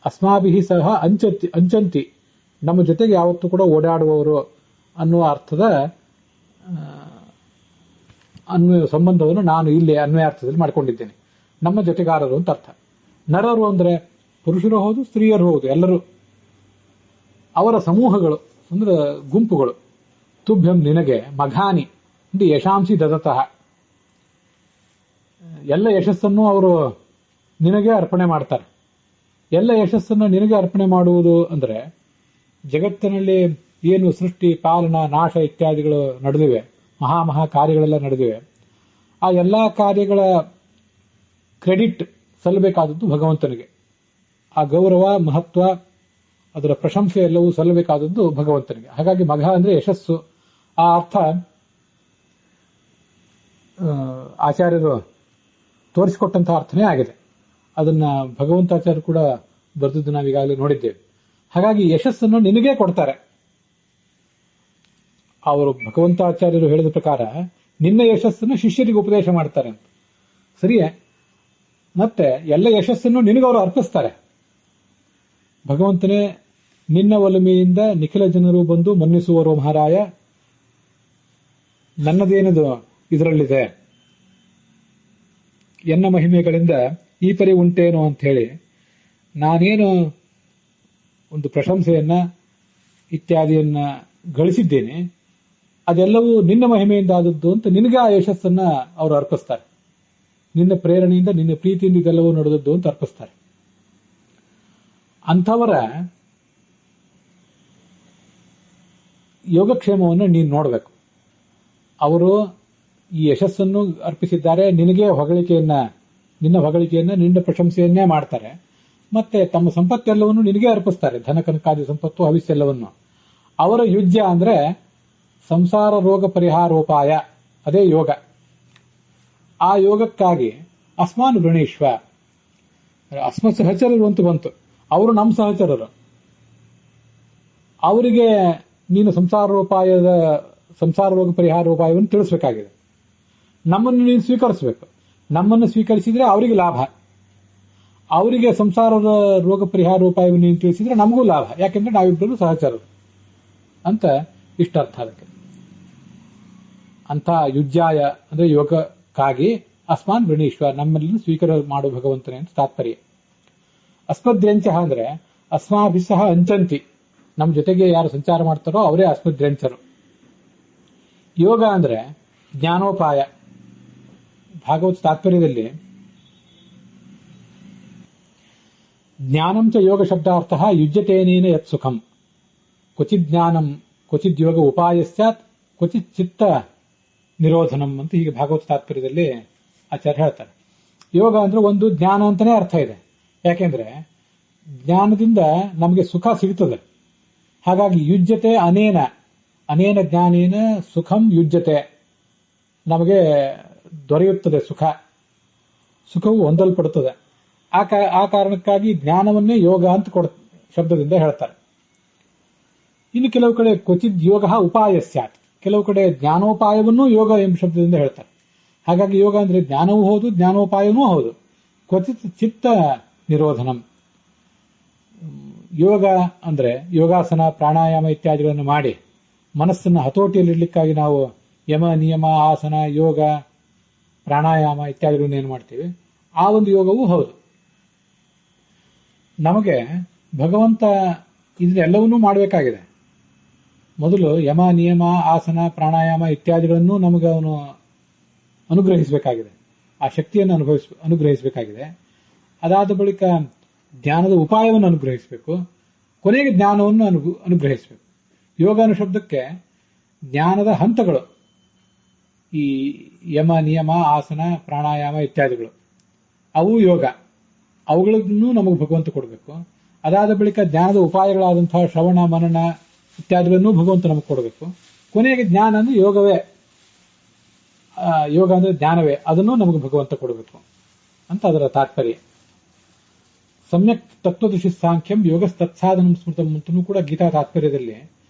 ಅಸ್ಮಾಭಿಹಿ ಸಹ ಅಂಚಂತಿ, ನಮ್ಮ ಜೊತೆಗೆ ಯಾವತ್ತೂ ಕೂಡ ಓಡಾಡುವವರು ಅನ್ನುವ ಅರ್ಥದ ಅನ್ವಯ ಸಂಬಂಧವನ್ನು ನಾನು ಇಲ್ಲಿ ಅನ್ವಯಾರ್ಥದಲ್ಲಿ ಮಾಡಿಕೊಂಡಿದ್ದೇನೆ. ನಮ್ಮ ಜೊತೆಗಾರರು ಅಂತ ಅರ್ಥ. ನರರು ಅಂದ್ರೆ ಪುರುಷರು ಹೌದು, ಸ್ತ್ರೀಯರು ಹೌದು, ಎಲ್ಲರೂ. ಅವರ ಸಮೂಹಗಳು, ಅಂದ್ರೆ ಗುಂಪುಗಳು. ತುಭ್ಯಂ ನಿನಗೆ ಮಘಾನಿ ಅಂದ್ರೆ ಯಶಾಂಸಿ ದದತಃ, ಎಲ್ಲ ಯಶಸ್ಸನ್ನು ಅವರು ನಿನಗೆ ಅರ್ಪಣೆ ಮಾಡ್ತಾರೆ. ಎಲ್ಲ ಯಶಸ್ಸನ್ನು ನಿನಗೆ ಅರ್ಪಣೆ ಮಾಡುವುದು ಅಂದ್ರೆ ಜಗತ್ತಿನಲ್ಲಿ ಏನು ಸೃಷ್ಟಿ ಪಾಲನ ನಾಶ ಇತ್ಯಾದಿಗಳು ನಡೆದಿವೆ, ಮಹಾ ಕಾರ್ಯಗಳೆಲ್ಲ ನಡೆದಿವೆ, ಆ ಎಲ್ಲಾ ಕಾರ್ಯಗಳ ಕ್ರೆಡಿಟ್ ಸಲ್ಲಬೇಕಾದದ್ದು ಭಗವಂತನಿಗೆ. ಆ ಗೌರವ ಮಹತ್ವ ಅದರ ಪ್ರಶಂಸೆ ಎಲ್ಲವೂ ಸಲ್ಲಬೇಕಾದದ್ದು ಭಗವಂತನಿಗೆ. ಹಾಗಾಗಿ ಮಘ ಅಂದ್ರೆ ಯಶಸ್ಸು. ಆ ಅರ್ಥ ಆಚಾರ್ಯರು ತೋರಿಸಿಕೊಟ್ಟಂತಹ ಅರ್ಥನೇ ಆಗಿದೆ. ಅದನ್ನ ಭಗವಂತಾಚಾರ್ಯರು ಕೂಡ ಬರೆದದ್ದು ನಾವೀಗಾಗಲೇ ನೋಡಿದ್ದೇವೆ. ಹಾಗಾಗಿ ಯಶಸ್ಸನ್ನು ನಿನಗೇ ಕೊಡ್ತಾರೆ. ಅವರು ಭಗವಂತಾಚಾರ್ಯರು ಹೇಳಿದ ಪ್ರಕಾರ ನಿನ್ನ ಯಶಸ್ಸನ್ನು ಶಿಷ್ಯರಿಗೆ ಉಪದೇಶ ಮಾಡ್ತಾರೆ ಅಂತ. ಸರಿಯೇ? ಮತ್ತೆ ಎಲ್ಲ ಯಶಸ್ಸನ್ನು ನಿನಗವರು ಅರ್ಪಿಸ್ತಾರೆ. ಭಗವಂತನೇ, ನಿನ್ನ ಒಲುಮೆಯಿಂದ ನಿಖಿಲ ಜನರು ಬಂದು ಮನ್ನಿಸುವರು ಮಹಾರಾಯ, ನನ್ನದೇನದು ಇದರಲ್ಲಿದೆ, ಎನ್ನ ಮಹಿಮೆಗಳಿಂದ ಈ ಪರಿ ಉಂಟೇನೋ ಅಂತ ಹೇಳಿ ನಾನೇನು ಒಂದು ಪ್ರಶಂಸೆಯನ್ನ ಇತ್ಯಾದಿಯನ್ನ ಗಳಿಸಿದ್ದೇನೆ, ಅದೆಲ್ಲವೂ ನಿನ್ನ ಮಹಿಮೆಯಿಂದ ಆದದ್ದು ಅಂತ ನಿನಗೆ ಆ ಯಶಸ್ಸನ್ನ ಅವರು ಅರ್ಪಿಸ್ತಾರೆ. ನಿನ್ನ ಪ್ರೇರಣೆಯಿಂದ ನಿನ್ನ ಪ್ರೀತಿಯಿಂದ ಇದೆಲ್ಲವೂ ನಡೆದದ್ದು ಅಂತ ಅರ್ಪಿಸ್ತಾರೆ. ಅಂಥವರ ಯೋಗಕ್ಷೇಮವನ್ನು ನೀನು ನೋಡಬೇಕು. ಅವರು ಈ ಯಶಸ್ಸನ್ನು ಅರ್ಪಿಸಿದ್ದಾರೆ, ನಿನಗೆ ನಿನ್ನ ಹೊಗಳಿಕೆಯನ್ನ ನಿನ್ನ ಪ್ರಶಂಸೆಯನ್ನೇ ಮಾಡ್ತಾರೆ. ಮತ್ತೆ ತಮ್ಮ ಸಂಪತ್ತೆಲ್ಲವನ್ನು ನಿನಗೆ ಅರ್ಪಿಸ್ತಾರೆ, ಧನ ಕನಕಾದಿ ಸಂಪತ್ತು ಹವಿಸ್ಸೆಲ್ಲವನ್ನು. ಅವರ ಯುಜ್ಯ ಅಂದ್ರೆ ಸಂಸಾರ ರೋಗ ಪರಿಹಾರೋಪಾಯ, ಅದೇ ಯೋಗ. ಆ ಯೋಗಕ್ಕಾಗಿ ಅಸ್ಮಾನ್ ವೃಣೀಶ್ವ, ಅಸ್ಮತ್ ಸಹಚರರು ಅಂತ ಬಂತು, ಅವರು ನಮ್ಮ ಸಹಚರರು. ಅವರಿಗೆ ನೀನು ಸಂಸಾರ ರೋಗ ಪರಿಹಾರೋಪಾಯವನ್ನು ತಿಳಿಸಬೇಕಾಗಿದೆ. ನಮ್ಮನ್ನು ನೀನು ಸ್ವೀಕರಿಸಬೇಕು. ನಮ್ಮನ್ನು ಸ್ವೀಕರಿಸಿದ್ರೆ ಅವರಿಗೆ ಲಾಭ, ಅವರಿಗೆ ಸಂಸಾರದ ರೋಗ ಪರಿಹಾರೋಪಾಯವನ್ನು ನೀನು ತಿಳಿಸಿದ್ರೆ ನಮಗೂ ಲಾಭ. ಯಾಕೆಂದ್ರೆ ನಾವಿಬ್ಬರು ಸಹಚರರು ಅಂತ ಇಷ್ಟರ್ಥ ಅದಕ್ಕೆ. ಅಂತ ಯುಜ್ಯಾಯ ಅಂದ್ರೆ ಯೋಗಕ್ಕಾಗಿ ಅಸ್ಮಾನ್ ವೃಣೀಶ್ವ, ನಮ್ಮಲ್ಲಿ ಸ್ವೀಕಾರ ಮಾಡು ಭಗವಂತನೇ ಅಂತ ತಾತ್ಪರ್ಯ. ಅಸ್ಮದ್ರ್ಯಂಚ ಅಂದ್ರೆ ಅಸ್ಮಾಭಿಸಹ ಅಂಚಂತಿ, ನಮ್ಮ ಜೊತೆಗೆ ಯಾರು ಸಂಚಾರ ಮಾಡ್ತಾರೋ ಅವರೇ ಅಸ್ಮದ್ರ್ಯಂಚರು. ಯೋಗ ಅಂದ್ರೆ ಜ್ಞಾನೋಪಾಯ. ಭಾಗವತ ತಾತ್ಪರ್ಯದಲ್ಲಿ ಜ್ಞಾನಂಚ ಯೋಗ ಶಬ್ದಾರ್ಥ ಯುಜ್ಯತೇನೇನ ಯತ್ ಸುಖಂ, ಕ್ವಚಿತ್ ಜ್ಞಾನಂ ಕ್ವಚಿತ್ ಯೋಗ ಉಪಾಯ ಸ್ಯಾತ್ ಕ್ವಚಿತ್ ಚಿತ್ತ ನಿರೋಧನಂ ಅಂತ ಹೀಗೆ ಭಾಗವತ ತಾತ್ಪರ್ಯದಲ್ಲಿ ಆಚಾರ್ಯ ಹೇಳ್ತಾರೆ. ಯೋಗ ಅಂದ್ರೆ ಒಂದು ಜ್ಞಾನ ಅಂತಾನೆ ಅರ್ಥ ಇದೆ. ಯಾಕೆಂದ್ರೆ ಜ್ಞಾನದಿಂದ ನಮಗೆ ಸುಖ ಸಿಗುತ್ತದೆ. ಹಾಗಾಗಿ ಯುಜ್ಯತೆ ಅನೇನ ಜ್ಞಾನೇನ ಸುಖಂ ಯುಜ್ಯತೆ, ನಮಗೆ ದೊರೆಯುತ್ತದೆ ಸುಖವು ಹೊಂದಲ್ಪಡುತ್ತದೆ. ಆ ಕಾರಣಕ್ಕಾಗಿ ಜ್ಞಾನವನ್ನೇ ಯೋಗ ಅಂತ ಶಬ್ದದಿಂದ ಹೇಳ್ತಾರೆ. ಇನ್ನು ಕೆಲವು ಕಡೆ ಕ್ವಚಿತ್ ಯೋಗ ಉಪಾಯ ಸ್ಯಾತ್, ಕೆಲವು ಕಡೆ ಜ್ಞಾನೋಪಾಯವನ್ನೂ ಯೋಗ ಎಂಬ ಶಬ್ದದಿಂದ ಹೇಳ್ತಾರೆ. ಹಾಗಾಗಿ ಯೋಗ ಅಂದ್ರೆ ಜ್ಞಾನವೂ ಹೌದು, ಜ್ಞಾನೋಪಾಯವೂ ಹೌದು. ಕ್ವಚಿತ್ ಚಿತ್ತ ನಿರೋಧನಂ. ಯೋಗ ಅಂದ್ರೆ ಯೋಗಾಸನ ಪ್ರಾಣಾಯಾಮ ಇತ್ಯಾದಿಗಳನ್ನು ಮಾಡಿ ಮನಸ್ಸನ್ನು ಹತೋಟಿಯಲ್ಲಿಡ್ಲಿಕ್ಕಾಗಿ ನಾವು ಯಮ ನಿಯಮ ಆಸನ ಯೋಗ ಪ್ರಾಣಾಯಾಮ ಇತ್ಯಾದಿಗಳನ್ನು ಏನು ಮಾಡ್ತೀವಿ, ಆ ಒಂದು ಯೋಗವೂ ಹೌದು. ನಮಗೆ ಭಗವಂತ ಇದನ್ನೆಲ್ಲವನ್ನೂ ಮಾಡಬೇಕಾಗಿದೆ. ಮೊದಲು ಯಮ ನಿಯಮ ಆಸನ ಪ್ರಾಣಾಯಾಮ ಇತ್ಯಾದಿಗಳನ್ನು ನಮಗೆ ಅವನು ಅನುಗ್ರಹಿಸಬೇಕಾಗಿದೆ, ಆ ಶಕ್ತಿಯನ್ನು ಅನುಗ್ರಹಿಸಬೇಕಾಗಿದೆ. ಅದಾದ ಬಳಿಕ ಜ್ಞಾನದ ಉಪಾಯವನ್ನು ಅನುಗ್ರಹಿಸಬೇಕು, ಕೊನೆಗೆ ಜ್ಞಾನವನ್ನು ಅನುಗ್ರಹಿಸಬೇಕು. ಯೋಗ ಅನ್ನೋ ಶಬ್ದಕ್ಕೆ ಜ್ಞಾನದ ಹಂತಗಳು, ಈ ಯಮ ನಿಯಮ ಆಸನ ಪ್ರಾಣಾಯಾಮ ಇತ್ಯಾದಿಗಳು, ಅವು ಯೋಗ. ಅವುಗಳನ್ನು ನಮಗೆ ಭಗವಂತ ಕೊಡಬೇಕು. ಅದಾದ ಬಳಿಕ ಜ್ಞಾನದ ಉಪಾಯಗಳಾದಂತಹ ಶ್ರವಣ ಮನನ ಇತ್ಯಾದಿಗಳನ್ನು ಭಗವಂತ ನಮಗೆ ಕೊಡಬೇಕು. ಕೊನೆಗೆ ಜ್ಞಾನ ಅಂದ್ರೆ ಯೋಗವೇ, ಯೋಗ ಅಂದ್ರೆ ಜ್ಞಾನವೇ, ಅದನ್ನು ನಮಗೆ ಭಗವಂತ ಕೊಡಬೇಕು ಅಂತ ಅದರ ತಾತ್ಪರ್ಯ. ಸಮ್ಯಕ್ ತತ್ವದೃಶಿ ಸಾಂಖ್ಯಂ ಯೋಗ ತತ್ಸಾಧನಂ ಸ್ಮೃತಂ ಅಂತಲೂ ಕೂಡ ಗೀತಾ ತಾತ್ಪರ್ಯದಲ್ಲಿ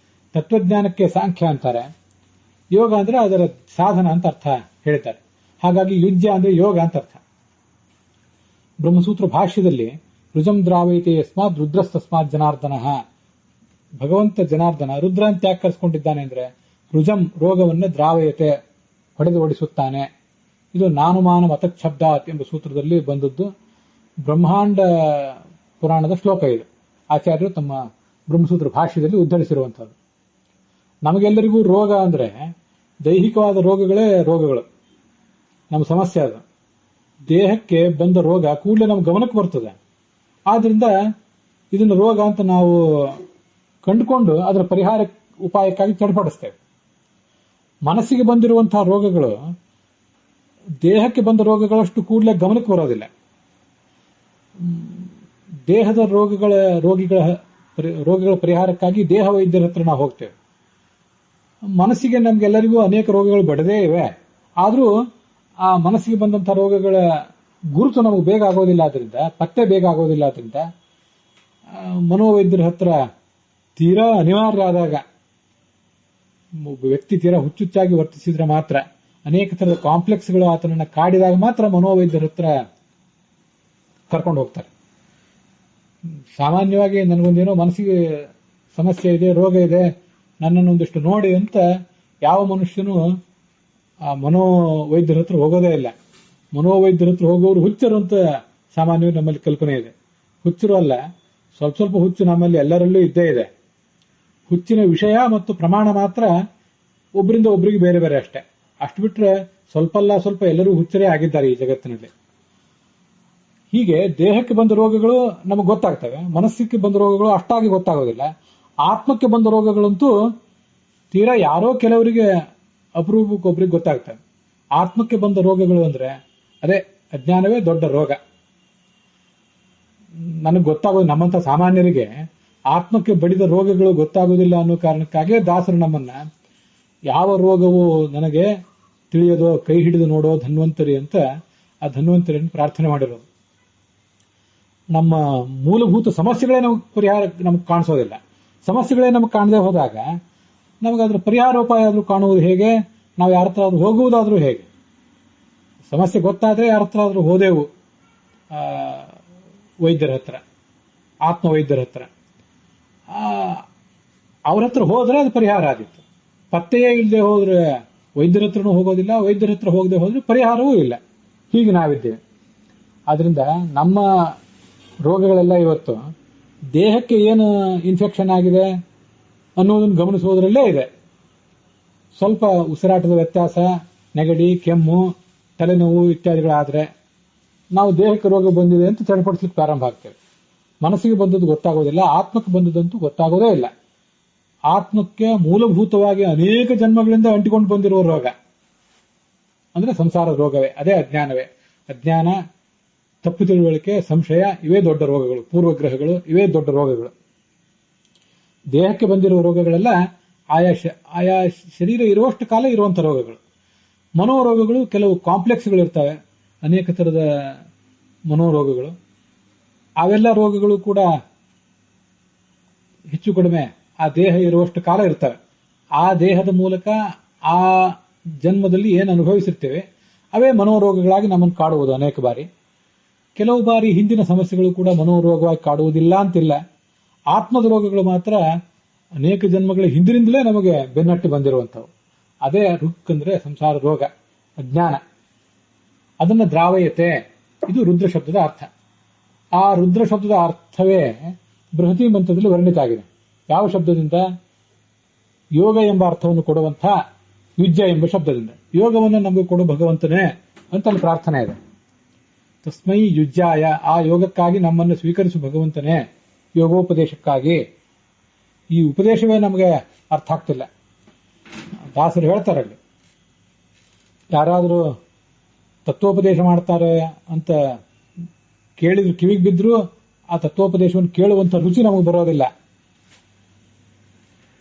ತತ್ವಜ್ಞಾನಕ್ಕೆ ಸಾಂಖ್ಯ ಅಂತಾರೆ, ಯೋಗ ಅಂದ್ರೆ ಅದರ ಸಾಧನ ಅಂತ ಅರ್ಥ ಹೇಳ್ತಾರೆ. ಹಾಗಾಗಿ ಯುಜ್ಯ ಅಂದ್ರೆ ಯೋಗ ಅಂತ ಅರ್ಥ. ಬ್ರಹ್ಮಸೂತ್ರ ಭಾಷ್ಯದಲ್ಲಿ ರುಜಂ ದ್ರಾವೈತೆ ಯಸ್ಮಾತ್ ರುದ್ರಸ್ತಸ್ಮಾತ್ ಜನಾರ್ದನ, ಭಗವಂತ ಜನಾರ್ದನ ರುದ್ರ ಅಂತ ಯಾಕೆ ಕರೆಸ್ಕೊಂಡಿದ್ದಾನೆ ಅಂದ್ರೆ ರುಜಂ ರೋಗವನ್ನ ದ್ರಾವಯತೆ ಹೊಡೆದು ಓಡಿಸುತ್ತಾನೆ. ಇದು ನಾನುಮಾನ ಮತಚ್ಛಬ್ದಾತ್ ಎಂಬ ಸೂತ್ರದಲ್ಲಿ ಬಂದದ್ದು, ಬ್ರಹ್ಮಾಂಡ ಪುರಾಣದ ಶ್ಲೋಕ ಇದು. ಆಚಾರ್ಯರು ತಮ್ಮ ಬ್ರಹ್ಮಸೂತ್ರ ಭಾಷ್ಯದಲ್ಲಿ ಉದ್ಧರಿಸಿರುವಂತಹದ್ದು. ನಮಗೆಲ್ಲರಿಗೂ ರೋಗ ಅಂದ್ರೆ ದೈಹಿಕವಾದ ರೋಗಗಳು ನಮ್ಮ ಸಮಸ್ಯೆ. ಅದು ದೇಹಕ್ಕೆ ಬಂದ ರೋಗ ಕೂಡಲೇ ನಮ್ಮ ಗಮನಕ್ಕೆ ಬರ್ತದೆ. ಆದ್ರಿಂದ ಇದನ್ನು ರೋಗ ಅಂತ ನಾವು ಕಂಡುಕೊಂಡು ಅದರ ಪರಿಹಾರ ಉಪಾಯಕ್ಕಾಗಿ ಚಡಪಡಿಸ್ತೇವೆ. ಮನಸ್ಸಿಗೆ ಬಂದಿರುವಂತಹ ರೋಗಗಳು ದೇಹಕ್ಕೆ ಬಂದ ರೋಗಗಳಷ್ಟು ಕೂಡಲೇ ಗಮನಕ್ಕೆ ಬರೋದಿಲ್ಲ. ದೇಹದ ರೋಗಗಳ ಪರಿಹಾರಕ್ಕಾಗಿ ದೇಹ ವೈದ್ಯರ ಹತ್ರ ನಾವು ಹೋಗ್ತೇವೆ. ಮನಸ್ಸಿಗೆ ನಮ್ಗೆಲ್ಲರಿಗೂ ಅನೇಕ ರೋಗಗಳು ಬಡದೇ ಇವೆ. ಆದರೂ ಆ ಮನಸ್ಸಿಗೆ ಬಂದಂತಹ ರೋಗಗಳ ಗುರುತು ನಮಗೆ ಬೇಗ ಆಗೋದಿಲ್ಲ. ಆದ್ರಿಂದ ಪತ್ತೆ ಬೇಗ ಆಗೋದಿಲ್ಲ. ಆದ್ರಿಂದ ಮನೋವೈದ್ಯರ ಹತ್ರ ತೀರಾ ಅನಿವಾರ್ಯ ಆದಾಗ, ಒಬ್ಬ ವ್ಯಕ್ತಿ ತೀರಾ ಹುಚ್ಚುಚ್ಚಾಗಿ ವರ್ತಿಸಿದ್ರೆ ಮಾತ್ರ, ಅನೇಕ ತರದ ಕಾಂಪ್ಲೆಕ್ಸ್ಗಳು ಆತನನ್ನ ಕಾಡಿದಾಗ ಮಾತ್ರ ಮನೋವೈದ್ಯರ ಹತ್ರ ಕರ್ಕೊಂಡು ಹೋಗ್ತಾರೆ. ಸಾಮಾನ್ಯವಾಗಿ ನನಗೊಂದೇನೋ ಮನಸ್ಸಿಗೆ ಸಮಸ್ಯೆ ಇದೆ, ರೋಗ ಇದೆ, ನನ್ನನ್ನೊಂದಿಷ್ಟು ನೋಡಿ ಅಂತ ಯಾವ ಮನುಷ್ಯನು ಆ ಮನೋವೈದ್ಯರ ಹತ್ರ ಹೋಗೋದೇ ಇಲ್ಲ. ಮನೋವೈದ್ಯರ ಹತ್ರ ಹೋಗೋರು ಹುಚ್ಚರು ಅಂತ ಸಾಮಾನ್ಯವಾಗಿ ನಮ್ಮಲ್ಲಿ ಕಲ್ಪನೆ ಇದೆ. ಹುಚ್ಚರು ಅಲ್ಲ, ಸ್ವಲ್ಪ ಹುಚ್ಚು ನಮ್ಮಲ್ಲಿ ಎಲ್ಲರಲ್ಲೂ ಇದ್ದೇ ಇದೆ. ಹುಚ್ಚಿನ ವಿಷಯ ಮತ್ತು ಪ್ರಮಾಣ ಮಾತ್ರ ಒಬ್ಬರಿಂದ ಒಬ್ಬರಿಗೆ ಬೇರೆ ಬೇರೆ ಅಷ್ಟೇ. ಅಷ್ಟು ಬಿಟ್ರೆ ಸ್ವಲ್ಪ ಎಲ್ಲರೂ ಹುಚ್ಚರೇ ಆಗಿದ್ದಾರೆ ಈ ಜಗತ್ತಿನಲ್ಲಿ. ಹೀಗೆ ದೇಹಕ್ಕೆ ಬಂದ ರೋಗಗಳು ನಮಗೆ ಗೊತ್ತಾಗ್ತವೆ, ಮನಸ್ಸಿಗೆ ಬಂದ ರೋಗಗಳು ಅಷ್ಟಾಗಿ ಗೊತ್ತಾಗೋದಿಲ್ಲ. ಆತ್ಮಕ್ಕೆ ಬಂದ ರೋಗಗಳಂತೂ ತೀರಾ ಯಾರೋ ಕೆಲವರಿಗೆ ಅಪರೂಪಕ್ಕೊಬ್ಬರಿಗೆ ಗೊತ್ತಾಗ್ತವೆ. ಆತ್ಮಕ್ಕೆ ಬಂದ ರೋಗಗಳು ಅಂದ್ರೆ ಅದೇ ಅಜ್ಞಾನವೇ ದೊಡ್ಡ ರೋಗ. ನನಗೆ ಗೊತ್ತಾಗೋದು, ನಮ್ಮಂತ ಸಾಮಾನ್ಯರಿಗೆ ಆತ್ಮಕ್ಕೆ ಬಡಿದ ರೋಗಗಳು ಗೊತ್ತಾಗೋದಿಲ್ಲ ಅನ್ನೋ ಕಾರಣಕ್ಕಾಗಿ ದಾಸರು ನಮ್ಮನ್ನ ಯಾವ ರೋಗವು ನನಗೆ ತಿಳಿಯೋದೋ ಕೈ ಹಿಡಿದು ನೋಡೋ ಧನ್ವಂತರಿ ಅಂತ ಆ ಧನ್ವಂತರಿಯನ್ನು ಪ್ರಾರ್ಥನೆ ಮಾಡಿರೋದು. ನಮ್ಮ ಮೂಲಭೂತ ಸಮಸ್ಯೆಗಳೇ ನಮಗೆ ಕಾಣಿಸೋದಿಲ್ಲ. ಸಮಸ್ಯೆಗಳೇ ನಮಗೆ ಕಾಣದೆ ಹೋದಾಗ ನಮಗೆ ಅದರ ಪರಿಹಾರೋಪಾಯ ಆದ್ರೂ ಕಾಣುವುದು ಹೇಗೆ? ನಾವು ಯಾರ ಹತ್ರ ಆದ್ರೂ ಹೋಗುವುದಾದ್ರೂ ಹೇಗೆ? ಸಮಸ್ಯೆ ಗೊತ್ತಾದ್ರೆ ಯಾರ ಹತ್ರ ಆದ್ರೂ ಹೋದೆವು, ವೈದ್ಯರ ಹತ್ರ, ಆತ್ಮವೈದ್ಯರ ಹತ್ರ. ಅವ್ರ ಹತ್ರ ಹೋದ್ರೆ ಅದು ಪರಿಹಾರ ಆಗಿತ್ತು. ಪತ್ತೆಯೇ ಇಲ್ಲದೆ ಹೋದ್ರೆ ವೈದ್ಯರ ಹತ್ರನೂ ಹೋಗೋದಿಲ್ಲ, ವೈದ್ಯರ ಹತ್ರ ಹೋಗದೆ ಹೋದ್ರೆ ಪರಿಹಾರವೂ ಇಲ್ಲ. ಹೀಗೆ ನಾವಿದ್ದೇವೆ. ಆದ್ರಿಂದ ನಮ್ಮ ರೋಗಗಳೆಲ್ಲ ಇವತ್ತು ದೇಹಕ್ಕೆ ಏನು ಇನ್ಫೆಕ್ಷನ್ ಆಗಿದೆ ಅನ್ನೋದನ್ನು ಗಮನಿಸೋದ್ರಲ್ಲೇ ಇದೆ. ಸ್ವಲ್ಪ ಉಸಿರಾಟದ ವ್ಯತ್ಯಾಸ, ನೆಗಡಿ, ಕೆಮ್ಮು, ತಲೆನೋವು ಇತ್ಯಾದಿಗಳಾದ್ರೆ ನಾವು ದೇಹಕ್ಕೆ ರೋಗ ಬಂದಿದೆ ಅಂತ ಚಡಪಡಿಸ್ಲಿಕ್ಕೆ ಪ್ರಾರಂಭ ಆಗ್ತೇವೆ. ಮನಸ್ಸಿಗೆ ಬಂದದ್ದು ಗೊತ್ತಾಗೋದಿಲ್ಲ, ಆತ್ಮಕ್ಕೆ ಬಂದದಂತೂ ಗೊತ್ತಾಗೋದೇ ಇಲ್ಲ. ಆತ್ಮಕ್ಕೆ ಮೂಲಭೂತವಾಗಿ ಅನೇಕ ಜನ್ಮಗಳಿಂದ ಅಂಟಿಕೊಂಡು ಬಂದಿರುವ ರೋಗ ಅಂದ್ರೆ ಸಂಸಾರ ರೋಗವೇ, ಅದೇ ಅಜ್ಞಾನವೇ. ಅಜ್ಞಾನ, ತಪ್ಪು ತಿಳುವಳಿಕೆ, ಸಂಶಯ ಇವೇ ದೊಡ್ಡ ರೋಗಗಳು. ಪೂರ್ವಗ್ರಹಗಳು ಇವೇ ದೊಡ್ಡ ರೋಗಗಳು. ದೇಹಕ್ಕೆ ಬಂದಿರುವ ರೋಗಗಳೆಲ್ಲ ಆಯಾ ಶರೀರ ಇರುವಷ್ಟು ಕಾಲ ಇರುವಂತ ರೋಗಗಳು. ಮನೋರೋಗಗಳು ಕೆಲವು ಕಾಂಪ್ಲೆಕ್ಸ್ಗಳು ಇರ್ತವೆ, ಅನೇಕ ತರದ ಮನೋರೋಗಗಳು. ಅವೆಲ್ಲ ರೋಗಗಳು ಕೂಡ ಹೆಚ್ಚು ಕಡಿಮೆ ಆ ದೇಹ ಇರುವಷ್ಟು ಕಾಲ ಇರ್ತವೆ. ಆ ದೇಹದ ಮೂಲಕ ಆ ಜನ್ಮದಲ್ಲಿ ಏನು ಅನುಭವಿಸಿರ್ತೇವೆ ಅವೇ ಮನೋರೋಗಗಳಾಗಿ ನಮ್ಮನ್ನು ಕಾಡುವುದು ಅನೇಕ ಬಾರಿ. ಕೆಲವು ಬಾರಿ ಹಿಂದಿನ ಸಮಸ್ಯೆಗಳು ಕೂಡ ಮನೋರೋಗವಾಗಿ ಕಾಡುವುದಿಲ್ಲ ಅಂತಿಲ್ಲ. ಆತ್ಮದ ರೋಗಗಳು ಮಾತ್ರ ಅನೇಕ ಜನ್ಮಗಳ ಹಿಂದಿನಿಂದಲೇ ನಮಗೆ ಬೆನ್ನಟ್ಟಿ ಬಂದಿರುವಂಥವು. ಅದೇ ರುಕ್ ಅಂದ್ರೆ ಸಂಸಾರ ರೋಗ, ಅಜ್ಞಾನ. ಅದನ್ನ ದ್ರಾವಯತೆ, ಇದು ರುದ್ರ ಶಬ್ದದ ಅರ್ಥ. ಆ ರುದ್ರ ಶಬ್ದದ ಅರ್ಥವೇ ಬೃಹತಿ ಮಂತ್ರದಲ್ಲಿ ವರ್ಣಿತ ಆಗಿದೆ. ಯಾವ ಶಬ್ದದಿಂದ? ಯೋಗ ಎಂಬ ಅರ್ಥವನ್ನು ಕೊಡುವಂಥ ಯುಜ್ಯ ಎಂಬ ಶಬ್ದದಿಂದ. ಯೋಗವನ್ನು ನಮಗೆ ಕೊಡು ಭಗವಂತನೇ ಅಂತ ಅಲ್ಲಿ ಪ್ರಾರ್ಥನೆ ಇದೆ. ತಸ್ಮೈ ಯುಜ್ಯಾಯ, ಆ ಯೋಗಕ್ಕಾಗಿ ನಮ್ಮನ್ನು ಸ್ವೀಕರಿಸು ಭಗವಂತನೇ, ಯೋಗೋಪದೇಶಕ್ಕಾಗಿ. ಈ ಉಪದೇಶವೇ ನಮಗೆ ಅರ್ಥ ಆಗ್ತಿಲ್ಲ. ದಾಸರು ಹೇಳ್ತಾರಲ್ಲಿ, ಯಾರಾದರೂ ತತ್ವೋಪದೇಶ ಮಾಡ್ತಾರೆ ಅಂತ ಕೇಳಿದ್ರು, ಕಿವಿಗೆ ಬಿದ್ರು ಆ ತತ್ವೋಪದೇಶವನ್ನು ಕೇಳುವಂತ ರುಚಿ ನಮಗೆ ಬರೋದಿಲ್ಲ.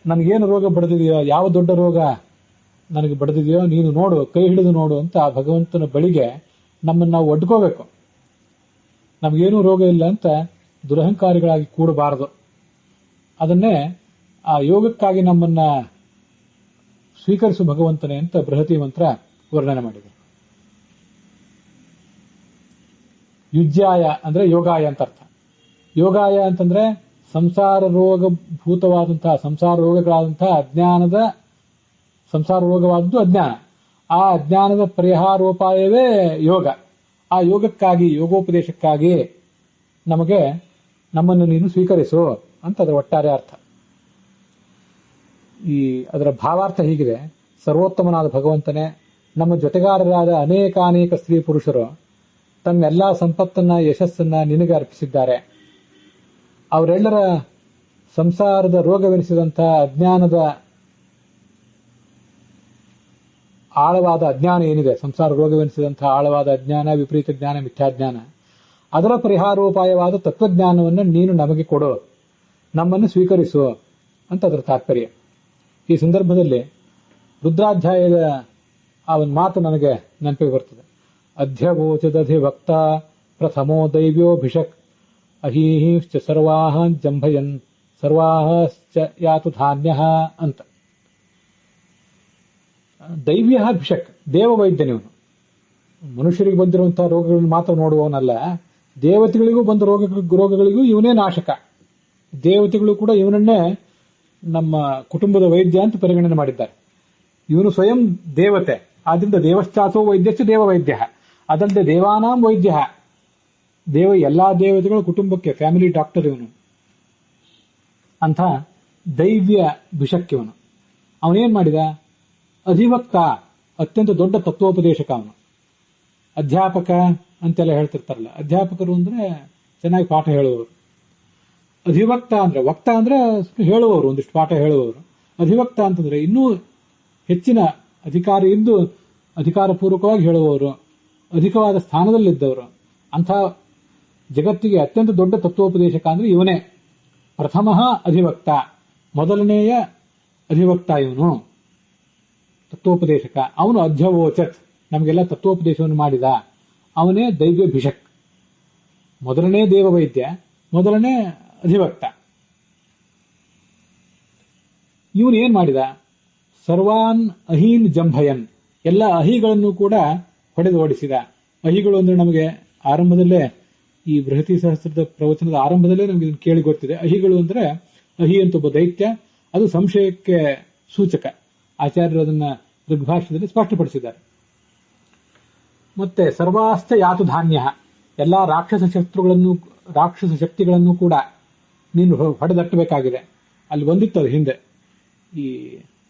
ನನಗೇನು ರೋಗ ಬಡದಿದೆಯೋ, ಯಾವ ದೊಡ್ಡ ರೋಗ ನನಗೆ ಬಡದಿದೆಯೋ ನೀನು ನೋಡು, ಕೈ ಹಿಡಿದು ನೋಡು ಅಂತ ಆ ಭಗವಂತನ ಬಳಿಗೆ ನಮ್ಮನ್ನು ನಾವು ಒಡ್ಕೋಬೇಕು. ನಮಗೇನೂ ರೋಗ ಇಲ್ಲ ಅಂತ ದುರಹಂಕಾರಿಗಳಾಗಿ ಕೂಡಬಾರದು. ಅದನ್ನೇ ಆ ಯೋಗಕ್ಕಾಗಿ ನಮ್ಮನ್ನ ಸ್ವೀಕರಿಸು ಭಗವಂತನೇ ಅಂತ ಬೃಹತಿ ಮಂತ್ರ ವರ್ಣನೆ ಮಾಡಿದೆ. ಯುಜ್ಯಾಯ ಅಂದ್ರೆ ಯೋಗಾಯ ಅಂತ ಅರ್ಥ. ಯೋಗಾಯ ಅಂತಂದ್ರೆ ಸಂಸಾರ ರೋಗಭೂತವಾದಂತಹ, ಸಂಸಾರ ರೋಗಗಳಾದಂತಹ ಅಜ್ಞಾನದ, ಸಂಸಾರ ರೋಗವಾದದ್ದು ಅಜ್ಞಾನ. ಆ ಅಜ್ಞಾನದ ಪರಿಹಾರೋಪಾಯವೇ ಯೋಗ. ಆ ಯೋಗಕ್ಕಾಗಿ, ಯೋಗೋಪದೇಶಕ್ಕಾಗಿ ನಮ್ಮನ್ನು ನೀನು ಸ್ವೀಕರಿಸು ಅಂತ ಅದರ ಒಟ್ಟಾರೆ ಅರ್ಥ. ಅದರ ಭಾವಾರ್ಥ ಹೀಗಿದೆ: ಸರ್ವೋತ್ತಮನಾದ ಭಗವಂತನೇ, ನಮ್ಮ ಜೊತೆಗಾರರಾದ ಅನೇಕಾನೇಕ ಸ್ತ್ರೀ ಪುರುಷರು ತಮ್ಮೆಲ್ಲಾ ಸಂಪತ್ತನ್ನ, ಯಶಸ್ಸನ್ನ ನಿನಗೆ ಅರ್ಪಿಸಿದ್ದಾರೆ. ಅವರೆಲ್ಲರ ಸಂಸಾರದ ರೋಗವೆನಿಸಿದಂತಹ ಅಜ್ಞಾನದ ಆಳವಾದ ಅಜ್ಞಾನ ಏನಿದೆ, ಸಂಸಾರ ರೋಗವೆನಿಸಿದಂತಹ ಆಳವಾದ ಅಜ್ಞಾನ, ವಿಪರೀತ ಜ್ಞಾನ, ಮಿಥ್ಯಾಜ್ಞಾನ, ಅದರ ಪರಿಹಾರೋಪಾಯವಾದ ತತ್ವಜ್ಞಾನವನ್ನು ನೀನು ನಮಗೆ ಕೊಡು, ನಮ್ಮನ್ನು ಸ್ವೀಕರಿಸು ಅಂತ ಅದರ ತಾತ್ಪರ್ಯ. ಈ ಸಂದರ್ಭದಲ್ಲಿ ರುದ್ರಾಧ್ಯಾಯದ ಆ ಒಂದು ಮಾತು ನನಗೆ ನೆನಪಿಗೆ ಬರ್ತದೆ: ಅಧ್ಯವೋಚದಧಿವಕ್ತ ಪ್ರಥಮೋ ದೈವ್ಯೋಭಿಷಕ್ ಅಹೀಶ್ಚ ಸರ್ವಾಹ ಜಂಭಯನ್ ಸರ್ವಾಶ್ಚ ಯಾತು ಧಾನ್ಯ ಅಂತ. ದೈವ್ಯಾಭಿಷಕ್, ದೇವವೈದ್ಯನಿವನು. ಮನುಷ್ಯರಿಗೆ ಬಂದಿರುವಂತಹ ರೋಗಗಳನ್ನು ಮಾತ್ರ ನೋಡುವವನಲ್ಲ, ದೇವತೆಗಳಿಗೂ ಬಂದ ರೋಗಗಳಿಗೂ ಇವನೇ ನಾಶಕ. ದೇವತೆಗಳು ಕೂಡ ಇವನನ್ನೇ ನಮ್ಮ ಕುಟುಂಬದ ವೈದ್ಯ ಅಂತ ಪರಿಗಣನೆ ಮಾಡಿದ್ದಾರೆ. ಇವನು ಸ್ವಯಂ ದೇವತೆ, ಆದ್ರಿಂದ ದೇವಶ್ಚಾಸೋ ವೈದ್ಯಶ್ಚ ದೇವವೈದ್ಯ. ಅದಲ್ಲದೆ ದೇವಾನಾಂ ವೈದ್ಯ, ಎಲ್ಲಾ ದೇವತೆಗಳ ಕುಟುಂಬಕ್ಕೆ ಫ್ಯಾಮಿಲಿ ಡಾಕ್ಟರ್ ಇವನು. ಅಂಥ ದೈವ್ಯ ಭಿಷಕ್ಯವನು. ಅವನೇನ್ ಮಾಡಿದ? ಅಧಿವಕ್ತ, ಅತ್ಯಂತ ದೊಡ್ಡ ತತ್ವೋಪದೇಶಕ ಅವನು. ಅಧ್ಯಾಪಕ ಅಂತೆಲ್ಲ ಹೇಳ್ತಿರ್ತಾರಲ್ಲ, ಅಧ್ಯಾಪಕರು ಅಂದ್ರೆ ಚೆನ್ನಾಗಿ ಪಾಠ ಹೇಳುವವರು. ಅಧಿವಕ್ತ ಅಂದ್ರೆ, ವಕ್ತ ಅಂದ್ರೆ ಹೇಳುವವರು, ಒಂದಿಷ್ಟು ಪಾಠ ಹೇಳುವವರು. ಅಧಿವಕ್ತ ಅಂತಂದ್ರೆ ಇನ್ನೂ ಹೆಚ್ಚಿನ ಅಧಿಕಾರ ಇದ್ದು ಅಧಿಕಾರಪೂರ್ವಕವಾಗಿ ಹೇಳುವವರು, ಅಧಿಕವಾದ ಸ್ಥಾನದಲ್ಲಿದ್ದವರು. ಅಂಥ ಜಗತ್ತಿಗೆ ಅತ್ಯಂತ ದೊಡ್ಡ ತತ್ವೋಪದೇಶಕ ಅಂದ್ರೆ ಇವನೇ. ಪ್ರಥಮ ಅಧಿವಕ್ತ, ಮೊದಲನೆಯ ಅಧಿವಕ್ತ ಇವನು, ತತ್ವೋಪದೇಶಕ. ಅವನು ಅಧ್ಯವೋಚತ್, ನಮಗೆಲ್ಲ ತತ್ವೋಪದೇಶವನ್ನು ಮಾಡಿದ. ಅವನೇ ದೈವ್ಯಭಿಷಕ್, ಮೊದಲನೇ ದೇವವೈದ್ಯ, ಮೊದಲನೇ ಅಧಿವಕ್ತ. ಇವನು ಏನ್ ಮಾಡಿದ? ಸರ್ವಾನ್ ಅಹೀನ್ ಜಂಭಯನ್, ಎಲ್ಲ ಅಹಿಗಳನ್ನು ಕೂಡ ಹೊಡೆದು ಓಡಿಸಿದ. ಅಹಿಗಳು ಅಂದ್ರೆ ನಮಗೆ ಆರಂಭದಲ್ಲೇ, ಈ ಬೃಹತಿ ಸಹಸ್ರದ ಪ್ರವಚನದ ಆರಂಭದಲ್ಲೇ ನಮಗೆ ಇದನ್ನು ಕೇಳಿ ಗೊತ್ತಿದೆ. ಅಹಿಗಳು ಅಂದ್ರೆ, ಅಹಿ ಅಂತ ಒಬ್ಬ ದೈತ್ಯ, ಅದು ಸಂಶಯಕ್ಕೆ ಸೂಚಕ. ಆಚಾರ್ಯರು ಅದನ್ನ ಋಗ್ಭಾಷ್ಯದಲ್ಲಿ ಸ್ಪಷ್ಟಪಡಿಸಿದ್ದಾರೆ. ಮತ್ತೆ ಸರ್ವಾಶ್ಚ ಯಾತು ಧಾನ್ಯ, ಎಲ್ಲಾ ರಾಕ್ಷಸ ಶಕ್ತಿಗಳನ್ನು ಕೂಡ ನೀನು ಹೊಡೆದಟ್ಟಬೇಕಾಗಿದೆ. ಅಲ್ಲಿ ಬಂದಿತ್ತು ಹಿಂದೆ, ಈ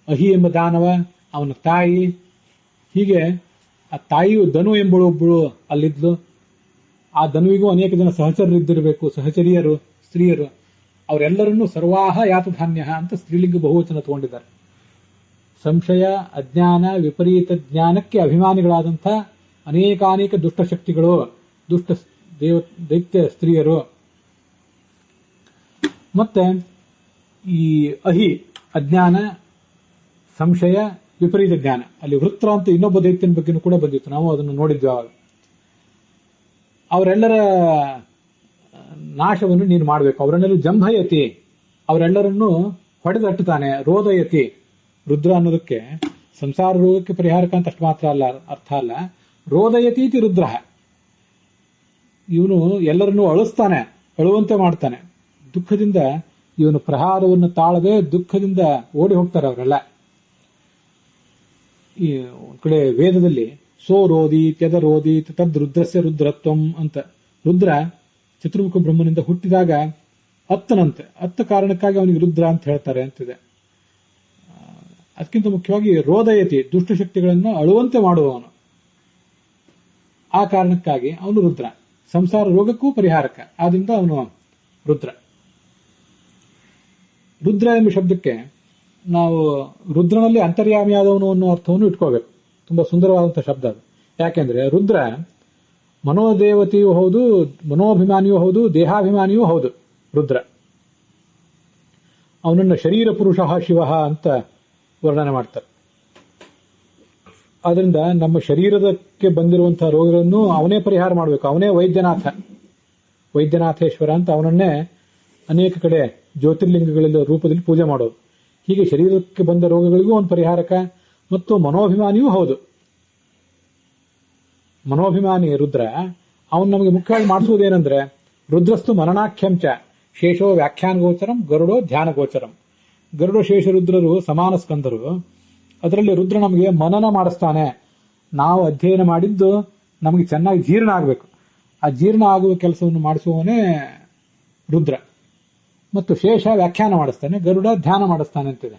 ಅಹಿ ಎಂಬ ದಾನವ, ಅವನ ತಾಯಿ, ಹೀಗೆ ಆ ತಾಯಿಯು ಧನು ಎಂಬಳೊಬ್ಬಳು ಅಲ್ಲಿದ್ಲು. ಆ ಧನುವಿಗೂ ಅನೇಕ ಜನ ಸಹಚರರಿದ್ದಿರಬೇಕು, ಸಹಚರಿಯರು, ಸ್ತ್ರೀಯರು. ಅವರೆಲ್ಲರನ್ನೂ ಸರ್ವಾಹ ಯಾತು ಧಾನ್ಯ ಅಂತ ಸ್ತ್ರೀಲಿಂಗ ಬಹುವಚನ ತಗೊಂಡಿದ್ದಾರೆ. ಸಂಶಯ, ಅಜ್ಞಾನ, ವಿಪರೀತ ಜ್ಞಾನಕ್ಕೆ ಅಭಿಮಾನಿಗಳಾದಂಥ ಅನೇಕಾನೇಕ ದುಷ್ಟಶಕ್ತಿಗಳು, ದುಷ್ಟ ದೈತ್ಯ ಸ್ತ್ರೀಯರು. ಮತ್ತೆ ಈ ಅಹಿ ಅಜ್ಞಾನ, ಸಂಶಯ, ವಿಪರೀತ ಜ್ಞಾನ. ಅಲ್ಲಿ ವೃತ್ರ ಅಂತ ಇನ್ನೊಬ್ಬ ದೈತ್ಯನ ಬಗ್ಗೆನೂ ಕೂಡ ಬಂದಿತ್ತು, ನಾವು ಅದನ್ನು ನೋಡಿದ್ವಿ ಆವಾಗ. ಅವರೆಲ್ಲರ ನಾಶವನ್ನು ನೀನು ಮಾಡಬೇಕು. ಅವರೆಲ್ಲರೂ ಜಂಭಯತಿ, ಅವರೆಲ್ಲರನ್ನೂ ಹೊಡೆದಟ್ಟುತ್ತಾನೆ. ರೋದಯತಿ, ರುದ್ರ ಅನ್ನೋದಕ್ಕೆ ಸಂಸಾರ ರೋಗಕ್ಕೆ ಪರಿಹಾರಕ ಅಂತ ಅಷ್ಟು ಮಾತ್ರ ಅಲ್ಲ, ಅರ್ಥ ಅಲ್ಲ. ರೋದಯತೀತಿ ರುದ್ರ, ಇವನು ಎಲ್ಲರನ್ನೂ ಅಳಿಸ್ತಾನೆ, ಅಳುವಂತೆ ಮಾಡ್ತಾನೆ. ದುಃಖದಿಂದ ಇವನು ಪ್ರಹಾರವನ್ನು ತಾಳದೆ ದುಃಖದಿಂದ ಓಡಿ ಹೋಗ್ತಾರೆ ಅವರೆಲ್ಲ. ಈ ಕಡೆ ವೇದದಲ್ಲಿ ಸೋರೋದಿ ತ್ಯದರೋದಿ ತದ್ ರುದ್ರಸ್ಯ ರುದ್ರತ್ವಂ ಅಂತ. ರುದ್ರ ಚತುರ್ಮುಖ ಬ್ರಹ್ಮನಿಂದ ಹುಟ್ಟಿದಾಗ ಅತ್ತನಂತೆ, ಅತ್ತ ಕಾರಣಕ್ಕಾಗಿ ಅವನಿಗೆ ರುದ್ರ ಅಂತ ಹೇಳ್ತಾರೆ ಅಂತಿದೆ. ಅದಕ್ಕಿಂತ ಮುಖ್ಯವಾಗಿ ರೋದಯತಿ, ದುಷ್ಟಶಕ್ತಿಗಳನ್ನು ಅಳುವಂತೆ ಮಾಡುವವನು. ಆ ಕಾರಣಕ್ಕಾಗಿ ಅವನು ರುದ್ರ, ಸಂಸಾರ ರೋಗಕ್ಕೂ ಪರಿಹಾರಕ, ಆದ್ರಿಂದ ಅವನು ರುದ್ರ. ರುದ್ರ ಎಂಬ ಶಬ್ದಕ್ಕೆ ನಾವು ರುದ್ರನಲ್ಲಿ ಅಂತರ್ಯಾಮಿಯಾದವನು ಅನ್ನೋ ಅರ್ಥವನ್ನು ಇಟ್ಕೋಬೇಕು. ತುಂಬಾ ಸುಂದರವಾದಂತಹ ಶಬ್ದ ಅದು. ಯಾಕೆಂದ್ರೆ ರುದ್ರ ಮನೋದೇವತೆಯೂ ಹೌದು, ಮನೋಭಿಮಾನಿಯೂ ಹೌದು, ದೇಹಾಭಿಮಾನಿಯೂ ಹೌದು. ರುದ್ರ ಅವನನ್ನ ಶರೀರ ಪುರುಷ ಶಿವ ಅಂತ ವರ್ಣನೆ ಮಾಡ್ತಾರೆ. ಆದ್ರಿಂದ ನಮ್ಮ ಶರೀರದಕ್ಕೆ ಬಂದಿರುವಂತಹ ರೋಗಗಳನ್ನು ಅವನೇ ಪರಿಹಾರ ಮಾಡಬೇಕು. ಅವನೇ ವೈದ್ಯನಾಥ, ವೈದ್ಯನಾಥೇಶ್ವರ ಅಂತ ಅವನನ್ನೇ ಅನೇಕ ಕಡೆ ಜ್ಯೋತಿರ್ಲಿಂಗಗಳ ರೂಪದಲ್ಲಿ ಪೂಜೆ ಮಾಡೋದು. ಹೀಗೆ ಶರೀರಕ್ಕೆ ಬಂದ ರೋಗಗಳಿಗೂ ಅವನು ಪರಿಹಾರಕ ಮತ್ತು ಮನೋಭಿಮಾನಿಯೂ ಹೌದು. ಮನೋಭಿಮಾನಿ ರುದ್ರ. ಅವನು ನಮಗೆ ಮುಖ್ಯವಾಗಿ ಮಾಡಿಸುವುದೇನೆಂದ್ರೆ, ರುದ್ರಸ್ತು ಮನನಾಖ್ಯಂಚ ಶೇಷೋ ವ್ಯಾಖ್ಯಾನ ಗೋಚರಂ ಗರುಡೋ ಧ್ಯಾನ ಗೋಚರಂ. ಗರುಡ ಶೇಷ ರುದ್ರರು ಸಮಾನ ಸ್ಕಂದರು. ಅದರಲ್ಲಿ ರುದ್ರ ನಮಗೆ ಮನನ ಮಾಡಿಸ್ತಾನೆ. ನಾವು ಅಧ್ಯಯನ ಮಾಡಿದ್ದು ನಮಗೆ ಚೆನ್ನಾಗಿ ಜೀರ್ಣ ಆಗಬೇಕು. ಆ ಜೀರ್ಣ ಆಗುವ ಕೆಲಸವನ್ನು ಮಾಡಿಸುವವನೇ ರುದ್ರ. ಮತ್ತು ಶೇಷ ವ್ಯಾಖ್ಯಾನ ಮಾಡಿಸ್ತಾನೆ, ಗರುಡ ಧ್ಯಾನ ಮಾಡಿಸ್ತಾನೆ ಅಂತಿದೆ.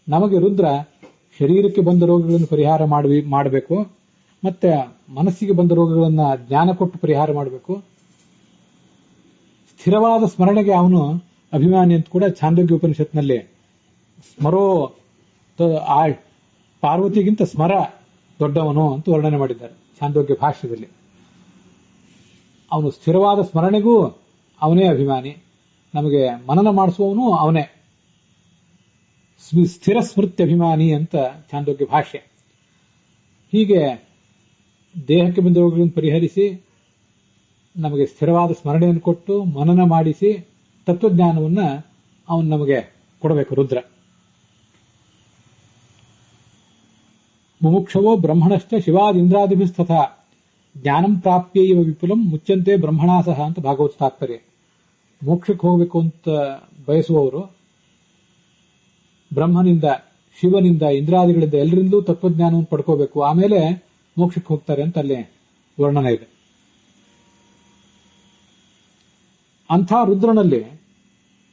ನಮಗೆ ರುದ್ರ ಶರೀರಕ್ಕೆ ಬಂದ ರೋಗಗಳನ್ನು ಪರಿಹಾರ ಮಾಡಬೇಕು, ಮತ್ತೆ ಮನಸ್ಸಿಗೆ ಬಂದ ರೋಗಗಳನ್ನ ಜ್ಞಾನ ಕೊಟ್ಟು ಪರಿಹಾರ ಮಾಡಬೇಕು. ಸ್ಥಿರವಾದ ಸ್ಮರಣೆಗೆ ಅವನು ಅಭಿಮಾನಿ ಅಂತ ಕೂಡ ಛಾಂದೋಗ್ಯ ಉಪನಿಷತ್ನಲ್ಲಿ ಸ್ಮರೋ ಪಾರ್ವತಿಗಿಂತ ಸ್ಮರ ದೊಡ್ಡವನು ಅಂತ ವರ್ಣನೆ ಮಾಡಿದ್ದಾರೆ ಛಾಂದೋಗ್ಯ ಭಾಷ್ಯದಲ್ಲಿ. ಅವನು ಸ್ಥಿರವಾದ ಸ್ಮರಣೆಗೂ ಅವನೇ ಅಭಿಮಾನಿ, ನಮಗೆ ಮನನ ಮಾಡಿಸುವವನು ಅವನೇ. ಸ್ಥಿರ ಸ್ಮೃತಿ ಅಭಿಮಾನಿ ಅಂತ ಛಾಂದೋಗ್ಯ ಭಾಷ್ಯ. ಹೀಗೆ ದೇಹಕ್ಕೆ ಬಂದ ರೋಗಗಳನ್ನು ಪರಿಹರಿಸಿ ನಮಗೆ ಸ್ಥಿರವಾದ ಸ್ಮರಣೆಯನ್ನು ಕೊಟ್ಟು ಮನನ ಮಾಡಿಸಿ ತತ್ವಜ್ಞಾನವನ್ನ ಅವನು ನಮಗೆ ಕೊಡಬೇಕು ರುದ್ರ. ಮುಮುಕ್ಷವೋ ಬ್ರಹ್ಮಣಶ್ಚ ಶಿವಾದಿಂದ್ರಾದಿಭಿಸ್ತಥ ಜ್ಞಾನಂ ಪ್ರಾಪ್ಯೈವ ವಿಪುಲಂ ಮುಚ್ಚಂತೆ ಬ್ರಹ್ಮಣಾಸಹ ಅಂತ ಭಾಗವತ ತಾತ್ಪರ್ಯ. ಮೋಕ್ಷಕ್ಕೆ ಹೋಗಬೇಕು ಅಂತ ಬಯಸುವವರು ಬ್ರಹ್ಮನಿಂದ, ಶಿವನಿಂದ, ಇಂದ್ರಾದಿಗಳಿಂದ ಎಲ್ಲರಿಂದಲೂ ತತ್ವಜ್ಞಾನವನ್ನು ಪಡ್ಕೋಬೇಕು, ಆಮೇಲೆ ಮೋಕ್ಷಕ್ಕೆ ಹೋಗ್ತಾರೆ ಅಂತ ಅಲ್ಲಿ ವರ್ಣನೆ ಇದೆ. ಅಂಥ ರುದ್ರನಲ್ಲಿ,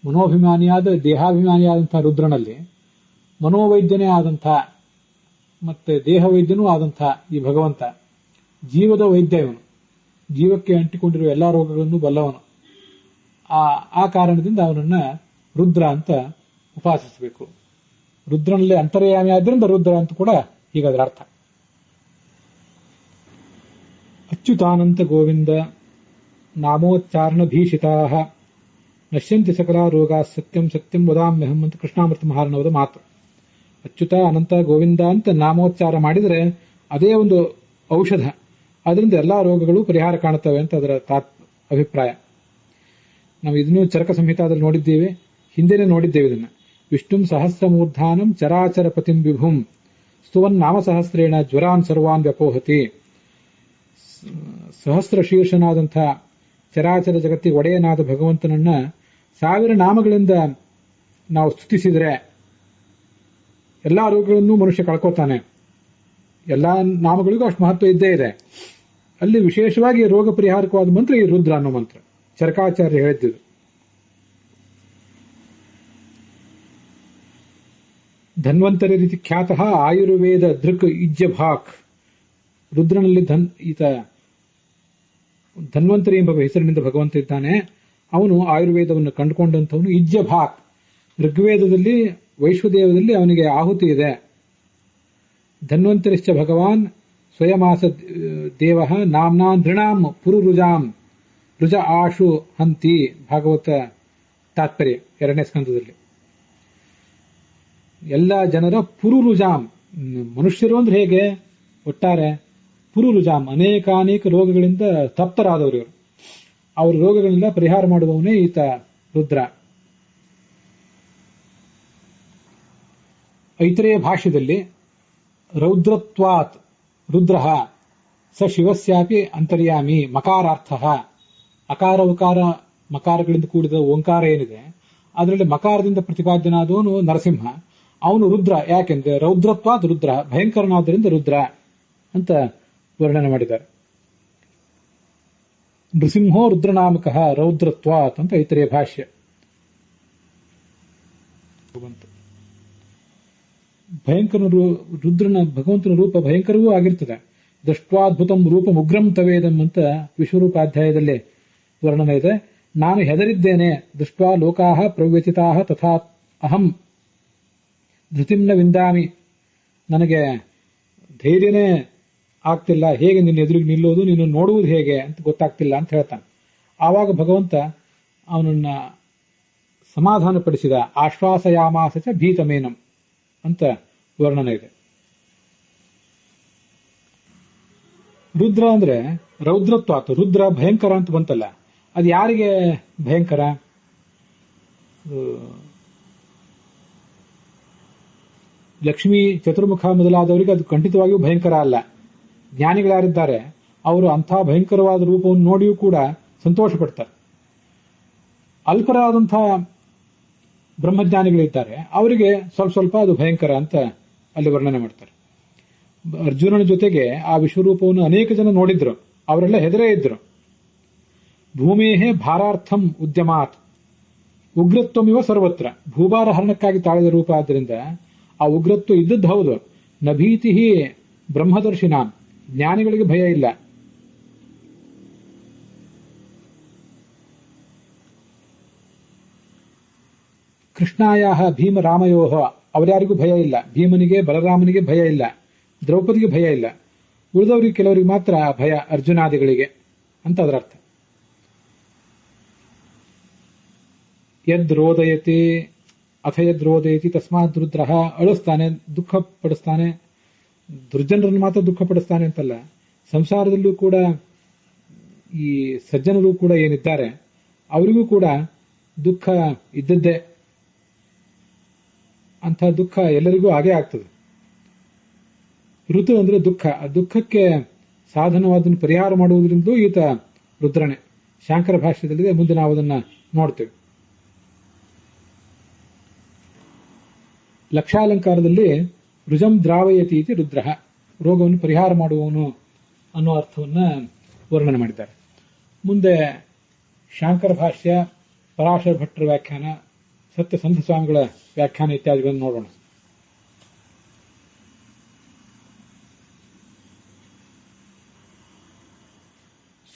ಮನೋಭಿಮಾನಿಯಾದ ದೇಹಾಭಿಮಾನಿಯಾದಂಥ ರುದ್ರನಲ್ಲಿ ಮನೋವೈದ್ಯನೇ ಆದಂಥ ಮತ್ತೆ ದೇಹವೈದ್ಯನೂ ಆದಂಥ ಈ ಭಗವಂತ ಜೀವದ ವೈದ್ಯ. ಇವನು ಜೀವಕ್ಕೆ ಅಂಟಿಕೊಂಡಿರುವ ಎಲ್ಲಾ ರೋಗಗಳನ್ನು ಬಲ್ಲವನು. ಆ ಕಾರಣದಿಂದ ಅವನನ್ನ ರುದ್ರ ಅಂತ ಉಪಾಸಿಸಬೇಕು. ರುದ್ರನಲ್ಲಿ ಅಂತರ್ಯಾಮಿ ಆದ್ರಿಂದ ರುದ್ರ ಅಂತ ಕೂಡ ಹೀಗಾದ್ರ ಅರ್ಥ. ಅಚ್ಯುತಾನಂತ ಗೋವಿಂದ ನಾಮೋಚ್ಚಾರಣ ಭೀಷಿತಾ ನಶ್ಯಂತಿ ಸಕಲ ರೋಗಾ ಸತ್ಯಂ ಸತ್ಯಂ ವದಾಮ್ಯಹಂ ಅಂತ ಕೃಷ್ಣಾಮೃತ ಮಹಾರಾಣವದ ಮಾತು. ಅಚ್ಯುತ, ಅನಂತ, ಗೋವಿಂದ ಅಂತ ನಾಮೋಚ್ಚಾರ ಮಾಡಿದರೆ ಅದೇ ಒಂದು ಔಷಧ, ಅದರಿಂದ ಎಲ್ಲಾ ರೋಗಗಳು ಪರಿಹಾರ ಕಾಣುತ್ತವೆ ಅಂತ ಅದರ ಅಭಿಪ್ರಾಯ. ನಾವು ಇದನ್ನು ಚರಕ ಸಂಹಿತಾದಲ್ಲಿ ನೋಡಿದ್ದೇವೆ, ಹಿಂದೆನೆ ನೋಡಿದ್ದೇವೆ ಇದನ್ನ. ವಿಷ್ಣುಂ ಸಹಸ್ರಮೂರ್ಧಾನಂ ಚರಾಚರ ಪತಿಂ ವಿಭುಂ ಸ್ತುವನ್ ನಾಮ ಸಹಸ್ರೇಣ ಜ್ವರಾನ್ ಸರ್ವಾನ್ ವ್ಯಪೋಹತಿ. ಸಹಸ್ರ ಶೀರ್ಷನಾದಂಥ ಚರಾಚರ ಜಗತ್ತಿಗೆ ಒಡೆಯನಾದ ಭಗವಂತನನ್ನ 1000 ನಾಮಗಳಿಂದ ನಾವು ಸ್ತುತಿಸಿದರೆ ಎಲ್ಲಾ ರೋಗಗಳನ್ನು ಮನುಷ್ಯ ಕಳ್ಕೋತಾನೆ. ಎಲ್ಲಾ ನಾಮಗಳಿಗೂ ಅಷ್ಟು ಮಹತ್ವ ಇದ್ದೇ ಇದೆ. ಅಲ್ಲಿ ವಿಶೇಷವಾಗಿ ರೋಗ ಪರಿಹಾರಕವಾದ ಮಂತ್ರ ಈ ರುದ್ರ ಅನ್ನೋ ಮಂತ್ರ, ಚರಕಾಚಾರ್ಯ ಹೇಳಿದ್ದುದು. ಧನ್ವಂತರಿ ರೀತಿ ಖ್ಯಾತಃ ಆಯುರ್ವೇದ ದೃಕ್ ಇಜ್ಜಭಾಕ್. ರುದ್ರನಲ್ಲಿ ಈತ ಧನ್ವಂತರಿ ಎಂಬ ಹೆಸರಿನಿಂದ ಭಗವಂತ ಇದ್ದಾನೆ. ಅವನು ಆಯುರ್ವೇದವನ್ನು ಕಂಡುಕೊಂಡಂಥವನು. ಇಜ್ಜಭಾಕ್, ಋಗ್ವೇದದಲ್ಲಿ ವೈಶ್ವದೇವದಲ್ಲಿ ಅವನಿಗೆ ಆಹುತಿ ಇದೆ. ಧನ್ವಂತರಿಶ್ಚ ಭಗವಾನ್ ಸ್ವಯಮಾಸ ದೇವ ನಾಮ್ನಾ ನೃಣಾಂ ಪುರುರುಜಾಂ ರುಜ ಆಶು ಹಂತಿ. ಭಾಗವತ ತಾತ್ಪರ್ಯ 2ನೇ ಸ್ಕಂದದಲ್ಲಿ. ಎಲ್ಲ ಜನರ ಪುರುರುಜಾಂ, ಮನುಷ್ಯರು ಅಂದ್ರೆ ಹೇಗೆ ಒಟ್ಟಾರೆ ಪುರುರುಜಾಂ, ಅನೇಕಾನೇಕ ರೋಗಗಳಿಂದ ತಪ್ತರಾದವರು ಇವರು. ಅವರ ರೋಗಗಳಿಂದ ಪರಿಹಾರ ಮಾಡುವವನೇ ಈತ ರುದ್ರ. ಐತರೇಯ ಭಾಷ್ಯದಲ್ಲಿ ರೌದ್ರತ್ವಾತ್ ರುದ್ರ ಸ ಶಿವಸ್ಯಾಪಿ ಅಂತರ್ಯಾಮಿ ಮಕಾರಾರ್ಥ. ಅಕಾರ ಉಕಾರ ಮಕಾರಗಳಿಂದ ಕೂಡಿದ ಓಂಕಾರ ಏನಿದೆ ಅದರಲ್ಲಿ ಮಕಾರದಿಂದ ಪ್ರತಿಪಾದ್ಯನಾದವನು ನರಸಿಂಹ, ಅವನು ರುದ್ರ. ಯಾಕೆಂದ್ರೆ ರೌದ್ರತ್ವಾತ್ ರುದ್ರ, ಭಯಂಕರನಾದ್ದರಿಂದ ರುದ್ರ ಅಂತ ವರ್ಣನೆ ಮಾಡಿದ್ದಾರೆ. ನೃಸಿಂಹೋ ರುದ್ರನಾಮಕಃ ರೌದ್ರತ್ವಾತ್ ಅಂತ ಐತರೇಯ ಭಾಷ್ಯ. ಭಯಂಕರ ರುದ್ರನ ಭಗವಂತನ ರೂಪ ಭಯಂಕರವೂ ಆಗಿರ್ತದೆ. ದೃಷ್ಟ್ವಾದ್ಭುತಂ ರೂಪಂ ಉಗ್ರಂ ತವೇದಂ ಅಂತ ವಿಶ್ವರೂಪಾಧ್ಯಾಯದಲ್ಲಿ ವರ್ಣನೆ ಇದೆ. ನಾನು ಹೆದರಿದ್ದೇನೆ, ದೃಷ್ಟ್ವಾ ಲೋಕಾಹ ಪ್ರವ್ಯಚಿತಾಹ ತಥಾ ಅಹಂ ಧೃತಿಂನ ವಿಂದಾಮಿ. ನನಗೆ ಧೈರ್ಯನೇ ಆಗ್ತಿಲ್ಲ, ಹೇಗೆ ನಿನ್ನ ಎದುರಿಗೆ ನಿಲ್ಲೋದು, ನೀನು ನೋಡುವುದು ಹೇಗೆ ಅಂತ ಗೊತ್ತಾಗ್ತಿಲ್ಲ ಅಂತ ಹೇಳ್ತಾನೆ. ಆವಾಗ ಭಗವಂತ ಅವನನ್ನ ಸಮಾಧಾನಪಡಿಸಿದ. ಆಶ್ವಾಸಯಾಮಾಸ ಚ ಭೀತಮೇನಂ ಅಂತ ವರ್ಣನೆ ಇದೆ. ರುದ್ರ ಅಂದ್ರೆ ರೌದ್ರತ್ವಾತ್, ರುದ್ರ ಭಯಂಕರ ಅಂತ ಬಂತಲ್ಲ, ಅದು ಯಾರಿಗೆ ಭಯಂಕರ? ಲಕ್ಷ್ಮೀ, ಚತುರ್ಮುಖ ಮೊದಲಾದವರಿಗೆ ಅದು ಖಂಡಿತವಾಗಿಯೂ ಭಯಂಕರ ಅಲ್ಲ. ಜ್ಞಾನಿಗಳಾರಿದ್ದಾರೆ ಅವರು ಅಂಥ ಭಯಂಕರವಾದ ರೂಪವನ್ನು ನೋಡಿಯೂ ಕೂಡ ಸಂತೋಷ ಪಡ್ತಾರೆ. ಅಲ್ಪರಾದಂಥ ಬ್ರಹ್ಮಜ್ಞಾನಿಗಳಿದ್ದಾರೆ, ಅವರಿಗೆ ಸ್ವಲ್ಪ ಸ್ವಲ್ಪ ಅದು ಭಯಂಕರ ಅಂತ ಅಲ್ಲಿ ವರ್ಣನೆ ಮಾಡ್ತಾರೆ. ಅರ್ಜುನನ ಜೊತೆಗೆ ಆ ವಿಶ್ವರೂಪವನ್ನು ಅನೇಕ ಜನ ನೋಡಿದ್ರು, ಅವರೆಲ್ಲ ಹೆದರೇ ಇದ್ರು. ಭೂಮೇಹೇ ಭಾರಾರ್ಥಂ ಉದ್ಯಮಾತ್ ಉಗ್ರತ್ವಮಿವ ಸರ್ವತ್ರ. ಭೂಭಾರ ಹರಣಕ್ಕಾಗಿ ತಾಳಿದ ರೂಪ ಆದ್ದರಿಂದ ಆ ಉಗ್ರತ್ವ ಇದ್ದದ್ದು ಹೌದು. ನಭೀತಿ ಬ್ರಹ್ಮದರ್ಶಿನ, ಜ್ಞಾನಿಗಳಿಗೆ ಭಯ ಇಲ್ಲ. ಕೃಷ್ಣಾಯ ಭೀಮರಾಮಯೋ, ಅವರ್ಯಾರಿಗೂ ಭಯ ಇಲ್ಲ. ಭೀಮನಿಗೆ ಬಲರಾಮನಿಗೆ ಭಯ ಇಲ್ಲ, ದ್ರೌಪದಿಗೆ ಭಯ ಇಲ್ಲ. ಉಳಿದವರಿಗೆ ಕೆಲವರಿಗೆ ಮಾತ್ರ ಭಯ, ಅರ್ಜುನಾದಿಗಳಿಗೆ ಅಂತ ಅದರ ಅರ್ಥ. ಯದ್ರೋದಯತಿ ಅಥ ಯದ್ರೋದಯತಿ ತಸ್ಮಾತ್ ರುದ್ರ, ಅಳಿಸ್ತಾನೆ, ದುಃಖ ಪಡಿಸ್ತಾನೆ. ದುರ್ಜನರನ್ನು ಮಾತ್ರ ದುಃಖ ಪಡಿಸ್ತಾನೆ ಅಂತಲ್ಲ, ಸಂಸಾರದಲ್ಲೂ ಕೂಡ ಈ ಸಜ್ಜನರು ಕೂಡ ಏನಿದ್ದಾರೆ ಅವರಿಗೂ ಕೂಡ ದುಃಖ ಇದ್ದದ್ದೇ. ಅಂಥ ದುಃಖ ಎಲ್ಲರಿಗೂ ಹಾಗೇ ಆಗ್ತದೆ. ಋತು ಅಂದ್ರೆ ದುಃಖ, ಆ ದುಃಖಕ್ಕೆ ಸಾಧನವಾದನ್ನು ಪರಿಹಾರ ಮಾಡುವುದರಿಂದಲೂ ಈತ ರುದ್ರನೇ. ಶಾಂಕರ ಭಾಷ್ಯದಲ್ಲಿದೆ, ಮುಂದೆ ನಾವು ಅದನ್ನ ನೋಡ್ತೇವೆ. ಲಕ್ಷಾಲಂಕಾರದಲ್ಲಿ ರುಜಂ ದ್ರಾವಯತಿ ಇತಿ ರುದ್ರ, ರೋಗವನ್ನು ಪರಿಹಾರ ಮಾಡುವವನು ಅನ್ನೋ ಅರ್ಥವನ್ನ ವರ್ಣನೆ ಮಾಡಿದ್ದಾರೆ. ಮುಂದೆ ಶಾಂಕರ ಭಾಷ್ಯ, ಪರಾಶರ ಭಟ್ಟರ ವ್ಯಾಖ್ಯಾನ, ಸತ್ಯಸಂಧ ಸ್ವಾಮಿಗಳ ವ್ಯಾಖ್ಯಾನ ಇತ್ಯಾದಿಗಳನ್ನು ನೋಡೋಣ.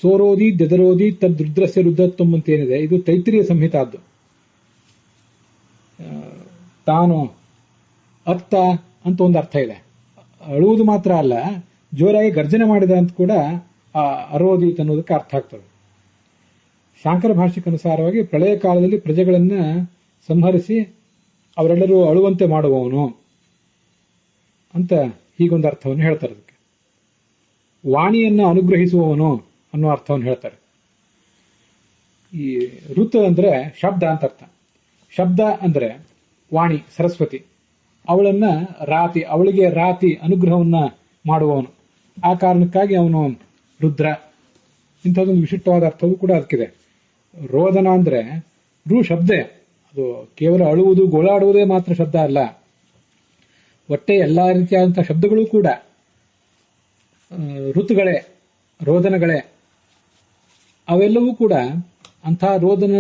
ಸೋರೋದಿ ದೆದರೋದಿ ತದ್ರುದ್ರಸ್ಯ ರುದ್ರತ್ವಂ ಅಂತ ಏನಿದೆ, ಇದು ತೈತ್ರಿಯ ಸಂಹಿತಾದ್ದು. ತಾನು ಅತ್ತ ಅಂತ ಒಂದು ಅರ್ಥ ಇದೆ. ಅಳುವುದು ಮಾತ್ರ ಅಲ್ಲ, ಜೋರಾಗಿ ಗರ್ಜನೆ ಮಾಡಿದ ಅಂತ ಕೂಡ ಆ ಅರೋದಿತ್ ಅನ್ನೋದಕ್ಕೆ ಅರ್ಥ ಆಗ್ತದೆ. ಶಾಂಕರ ಭಾಷ್ಯಕ್ಕನುಸಾರವಾಗಿ ಪ್ರಳಯ ಕಾಲದಲ್ಲಿ ಪ್ರಜೆಗಳನ್ನ ಸಂಹರಿಸಿ ಅವರೆಲ್ಲರೂ ಅಳುವಂತೆ ಮಾಡುವವನು ಅಂತ ಹೀಗೊಂದು ಅರ್ಥವನ್ನು ಹೇಳ್ತಾರೆ. ಅದಕ್ಕೆ ವಾಣಿಯನ್ನು ಅನುಗ್ರಹಿಸುವವನು ಅನ್ನೋ ಅರ್ಥವನ್ನು ಹೇಳ್ತಾರೆ. ಈ ಋತು ಅಂದ್ರೆ ಶಬ್ದ ಅಂತ ಅರ್ಥ. ಶಬ್ದ ಅಂದ್ರೆ ವಾಣಿ, ಸರಸ್ವತಿ. ಅವಳನ್ನ ರಾತಿ, ಅವಳಿಗೆ ರಾತಿ ಅನುಗ್ರಹವನ್ನ ಮಾಡುವವನು. ಆ ಕಾರಣಕ್ಕಾಗಿ ಅವನು ರುದ್ರ. ಇಂಥದ್ದೊಂದು ವಿಶಿಷ್ಟವಾದ ಅರ್ಥವೂ ಕೂಡ ಅದಕ್ಕಿದೆ. ರೋದನ ಅಂದ್ರೆ ರು ಶಬ್ದ, ಅದು ಕೇವಲ ಅಳುವುದು ಗೋಳಾಡುವುದೇ ಮಾತ್ರ ಶಬ್ದ ಅಲ್ಲ. ಒಟ್ಟೆ ಎಲ್ಲಾ ರೀತಿಯಾದಂತಹ ಶಬ್ದಗಳು ಕೂಡ ಋತುಗಳೇ, ರೋದನಗಳೇ. ಅವೆಲ್ಲವೂ ಕೂಡ ಅಂಥ ರೋದನ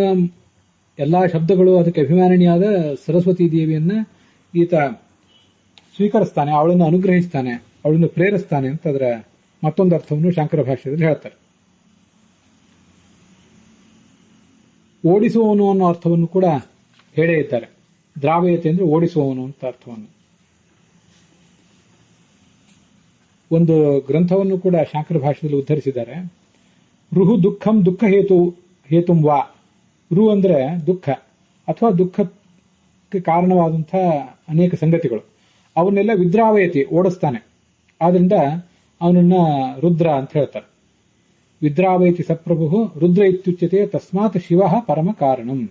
ಎಲ್ಲಾ ಶಬ್ದಗಳು ಅದಕ್ಕೆ ಅಭಿಮಾನಿಯಾದ ಸರಸ್ವತಿ ದೇವಿಯನ್ನ ಈತ ಸ್ವೀಕರಿಸ್ತಾನೆ, ಅವಳನ್ನು ಅನುಗ್ರಹಿಸ್ತಾನೆ, ಅವಳನ್ನು ಪ್ರೇರಿಸ್ತಾನೆ ಅಂತ ಅದರ ಮತ್ತೊಂದು ಅರ್ಥವನ್ನು ಶಾಂಕರ ಭಾಷ್ಯದಲ್ಲಿ ಹೇಳ್ತಾರೆ. ಓಡಿಸುವವನು ಅನ್ನೋ ಅರ್ಥವನ್ನು ಕೂಡ ಹೇಳೇ ಇದ್ದಾರೆ. ದ್ರಾವಯತೆ ಅಂದ್ರೆ ಓಡಿಸುವವನು ಅಂತ ಅರ್ಥವನ್ನು. ಒಂದು ಗ್ರಂಥವನ್ನು ಕೂಡ ಶಾಂಕರ ಭಾಷ್ಯದಲ್ಲಿ ಉದ್ಧರಿಸಿದ್ದಾರೆ. ರುಹು ದುಃಖಂ ದುಃಖ ಹೇತುಂ ವಾ. ರು ಅಂದ್ರೆ ದುಃಖ ಅಥವಾ ದುಃಖಕ್ಕೆ ಕಾರಣವಾದಂತಹ ಅನೇಕ ಸಂಗತಿಗಳು, ಅವನ್ನೆಲ್ಲ ವಿದ್ರಾವಯತಿ, ಓಡಿಸ್ತಾನೆ. ಆದ್ರಿಂದ ಅವನನ್ನ ರುದ್ರ ಅಂತ ಹೇಳ್ತಾರೆ. ವಿದ್ರಾವಯತಿ ಸಪ್ರಭು ರುದ್ರ ಇತ್ಯುಚ್ಯತೆ ತಸ್ಮಾತ್ ಶಿವ ಪರಮ ಕಾರಣಂ.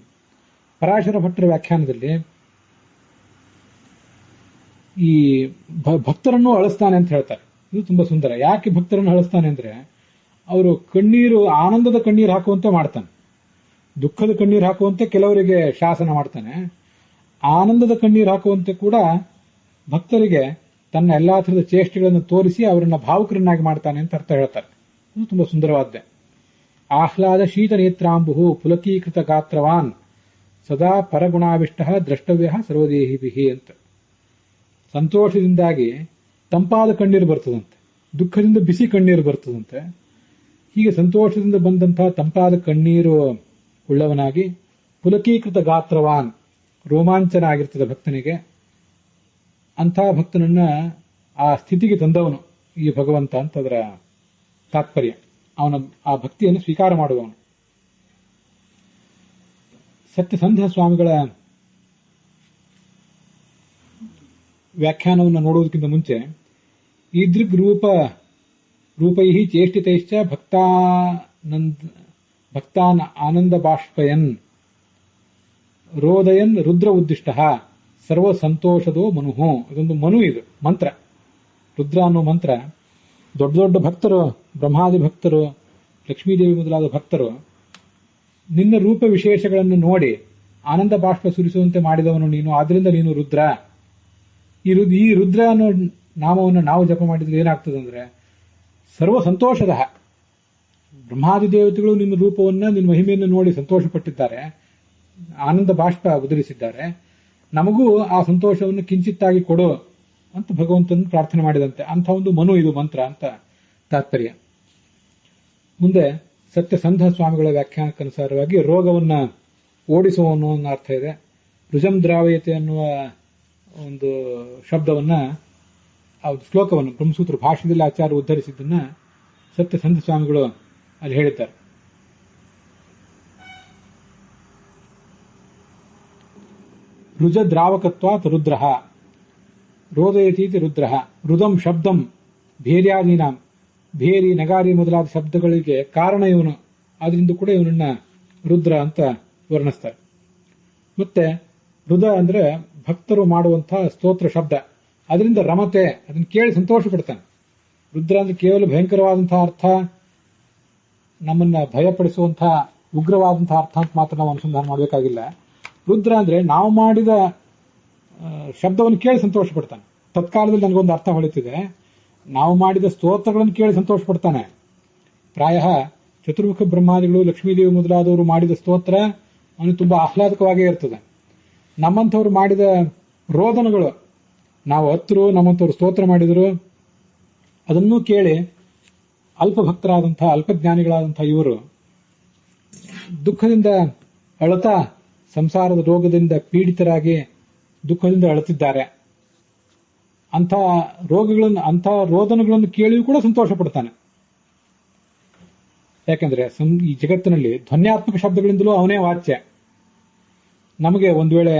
ಪರಾಶರ ಭಟ್ಟರ ವ್ಯಾಖ್ಯಾನದಲ್ಲಿ ಈ ಭಕ್ತರನ್ನು ಅಳಿಸ್ತಾನೆ ಅಂತ ಹೇಳ್ತಾರೆ. ಇದು ತುಂಬಾ ಸುಂದರ. ಯಾಕೆ ಭಕ್ತರನ್ನು ಅಳಿಸ್ತಾನೆ ಅಂದ್ರೆ, ಅವರು ಕಣ್ಣೀರು, ಆನಂದದ ಕಣ್ಣೀರು ಹಾಕುವಂತೆ ಮಾಡ್ತಾನೆ. ದುಃಖದ ಕಣ್ಣೀರು ಹಾಕುವಂತೆ ಕೆಲವರಿಗೆ ಶಾಸನ ಮಾಡ್ತಾನೆ. ಆನಂದದ ಕಣ್ಣೀರು ಹಾಕುವಂತೆ ಕೂಡ ಭಕ್ತರಿಗೆ ತನ್ನ ಎಲ್ಲಾ ಥರದ ಚೇಷ್ಟೆಗಳನ್ನು ತೋರಿಸಿ ಅವರನ್ನ ಭಾವುಕರನ್ನಾಗಿ ಮಾಡ್ತಾನೆ ಅಂತ ಅರ್ಥ ಹೇಳ್ತಾರೆ. ಇದು ತುಂಬಾ ಸುಂದರವಾದ್ದೆ. ಆಹ್ಲಾದ ಶೀತ ನೇತ್ರಾಂಬು ಪುಲಕೀಕೃತ ಗಾತ್ರವಾನ್ ಸದಾ ಪರಗುಣಾವಿಷ್ಟ ದ್ರಷ್ಟವ್ಯ ಸರ್ವದೇಹಿಭಿ ಅಂತ. ಸಂತೋಷದಿಂದಾಗಿ ತಂಪಾದ ಕಣ್ಣೀರು ಬರ್ತದಂತೆ, ದುಃಖದಿಂದ ಬಿಸಿ ಕಣ್ಣೀರು ಬರ್ತದಂತೆ. ಹೀಗೆ ಸಂತೋಷದಿಂದ ಬಂದಂತಹ ತಂಪಾದ ಕಣ್ಣೀರು ಉಳ್ಳವನಾಗಿ, ಪುಲಕೀಕೃತ ಗಾತ್ರವಾನ್, ರೋಮಾಂಚನ ಆಗಿರ್ತದೆ ಭಕ್ತನಿಗೆ. ಅಂಥ ಭಕ್ತನನ್ನ ಆ ಸ್ಥಿತಿಗೆ ತಂದವನು ಈ ಭಗವಂತ ಅಂತ ಅದರ ತಾತ್ಪರ್ಯ. ಅವನ ಆ ಭಕ್ತಿಯನ್ನು ಸ್ವೀಕಾರ ಮಾಡುವವನು. ಸತ್ಯಸಂಧ ಸ್ವಾಮಿಗಳ ವ್ಯಾಖ್ಯಾನವನ್ನು ನೋಡುವುದಕ್ಕಿಂತ ಮುಂಚೆ ಈದೃಗ್ ರೂಪೈ ಚೇಷ್ಟಿತೈಶ್ಚ ಭಕ್ತಾನ್ ಆನಂದ ಬಾಷ್ಪಯನ್ ರೋದಯನ್ ರುದ್ರ ಉದ್ದಿಷ್ಟ ಸರ್ವ ಸಂತೋಷದೋ ಮನುಹು. ಇದೊಂದು ಮನು, ಇದು ಮಂತ್ರ. ರುದ್ರ ಅನ್ನೋ ಮಂತ್ರ ದೊಡ್ಡ ದೊಡ್ಡ ಭಕ್ತರು, ಬ್ರಹ್ಮಾದಿ ಭಕ್ತರು, ಲಕ್ಷ್ಮೀದೇವಿ ಮೊದಲಾದ ಭಕ್ತರು ನಿನ್ನ ರೂಪ ವಿಶೇಷಗಳನ್ನು ನೋಡಿ ಆನಂದ ಬಾಷ್ಪ ಸುರಿಸುವಂತೆ ಮಾಡಿದವನು ನೀನು, ಆದ್ರಿಂದ ನೀನು ರುದ್ರ. ಈ ರುದ್ರ ಅನ್ನೋ ನಾಮವನ್ನು ನಾವು ಜಪ ಮಾಡಿದ್ರೆ ಏನಾಗ್ತದೆ ಅಂದ್ರೆ, ಸರ್ವ ಸಂತೋಷದ. ಬ್ರಹ್ಮಾದಿ ದೇವತೆಗಳು ನಿನ್ನ ರೂಪವನ್ನ, ನಿನ್ನ ಮಹಿಮೆಯನ್ನು ನೋಡಿ ಸಂತೋಷಪಟ್ಟಿದ್ದಾರೆ, ಆನಂದ ಬಾಷ್ಪ ಉದುರಿಸಿದ್ದಾರೆ. ನಮಗೂ ಆ ಸಂತೋಷವನ್ನು ಕಿಂಚಿತ್ತಾಗಿ ಕೊಡು ಅಂತ ಭಗವಂತನ ಪ್ರಾರ್ಥನೆ ಮಾಡಿದಂತೆ ಅಂಥ ಒಂದು ಮನು ಇದು ಮಂತ್ರ ಅಂತ ತಾತ್ಪರ್ಯ. ಮುಂದೆ ಸತ್ಯಸಂಧ ಸ್ವಾಮಿಗಳ ವ್ಯಾಖ್ಯಾನಕ್ಕನುಸಾರವಾಗಿ ರೋಗವನ್ನ ಓಡಿಸುವವನು ಅನ್ನೋ ಅರ್ಥ ಇದೆ. ರುಜಂ ದ್ರಾವಯತೆ ಅನ್ನುವ ಒಂದು ಶಬ್ದವನ್ನ ಆ ಶ್ಲೋಕವನ್ನು ಬ್ರಹ್ಮಸೂತ್ರ ಭಾಷೆಯಲ್ಲಿ ಆಚಾರ್ಯ ಉದ್ಧರಿಸಿದ್ದನ್ನ ಸತ್ಯಸಂಧ ಸ್ವಾಮಿಗಳು ಅಲ್ಲಿ ಹೇಳಿದ್ದಾರೆ. ರುಜ ದ್ರಾವಕತ್ವಾತ್ ರುದ್ರಃ ರೋದಯತೀತಿ ರುದ್ರಃ ರುದಂ ಶಬ್ದಂ ಭೇರ್ಯಾದೀನಾಂ ಭೇರಿ ನಗಾರಿ ಮೊದಲಾದ ಶಬ್ದಗಳಿಗೆ ಕಾರಣ ಇವನು, ಆದ್ರಿಂದ ಕೂಡ ಇವನನ್ನ ರುದ್ರ ಅಂತ ವರ್ಣಿಸ್ತಾರೆ. ಮತ್ತೆ ರುದ ಅಂದ್ರೆ ಭಕ್ತರು ಮಾಡುವಂತಹ ಸ್ತೋತ್ರ ಶಬ್ದ, ಅದರಿಂದ ರಮತೆ, ಅದನ್ನು ಕೇಳಿ ಸಂತೋಷ ಪಡ್ತಾನೆ. ರುದ್ರ ಅಂದ್ರೆ ಕೇವಲ ಭಯಂಕರವಾದಂತಹ ಅರ್ಥ, ನಮ್ಮನ್ನ ಭಯಪಡಿಸುವಂತಹ ಉಗ್ರವಾದಂತಹ ಅರ್ಥ ಅಂತ ಮಾತ್ರ ನಾವು ಅನುಸಂಧಾನ ಮಾಡಬೇಕಾಗಿಲ್ಲ. ರುದ್ರ ಅಂದ್ರೆ ನಾವು ಮಾಡಿದ ಶಬ್ದವನ್ನು ಕೇಳಿ ಸಂತೋಷ ಪಡ್ತಾನೆ. ತತ್ಕಾಲದಲ್ಲಿ ನನಗೊಂದು ಅರ್ಥ ಹೊಳಿತಿದೆ, ನಾವು ಮಾಡಿದ ಸ್ತೋತ್ರಗಳನ್ನು ಕೇಳಿ ಸಂತೋಷ ಪಡ್ತಾನೆ. ಪ್ರಾಯ ಚತುರ್ಮುಖ ಬ್ರಹ್ಮಾದಿಗಳು, ಲಕ್ಷ್ಮೀದೇವಿ ಮೊದಲಾದವರು ಮಾಡಿದ ಸ್ತೋತ್ರ ಅವನಿಗೆ ತುಂಬಾ ಆಹ್ಲಾದಕವಾಗೇ ಇರ್ತದೆ. ನಮ್ಮಂಥವ್ರು ಮಾಡಿದ ರೋದನಗಳು, ನಾವು ಹತ್ತರು ನಮ್ಮಂಥವ್ರು ಸ್ತೋತ್ರ ಮಾಡಿದ್ರು, ಅದನ್ನೂ ಕೇಳಿ ಅಲ್ಪಭಕ್ತರಾದಂತಹ ಅಲ್ಪಜ್ಞಾನಿಗಳಾದಂತಹ ಇವರು ದುಃಖದಿಂದ ಅಳತಾ ಸಂಸಾರದ ರೋಗದಿಂದ ಪೀಡಿತರಾಗಿ ದುಃಖದಿಂದ ಅಳುತ್ತಿದ್ದಾರೆ. ಅಂಥ ರೋಗಗಳನ್ನು, ಅಂಥ ರೋದನಗಳನ್ನು ಕೇಳಿಯೂ ಕೂಡ ಸಂತೋಷ ಪಡ್ತಾನೆ. ಯಾಕೆಂದ್ರೆ ಈ ಜಗತ್ತಿನಲ್ಲಿ ಧ್ವನ್ಯಾತ್ಮಕ ಶಬ್ದಗಳಿಂದಲೂ ಅವನೇ ವಾಚ್ಯ. ನಮಗೆ ಒಂದು ವೇಳೆ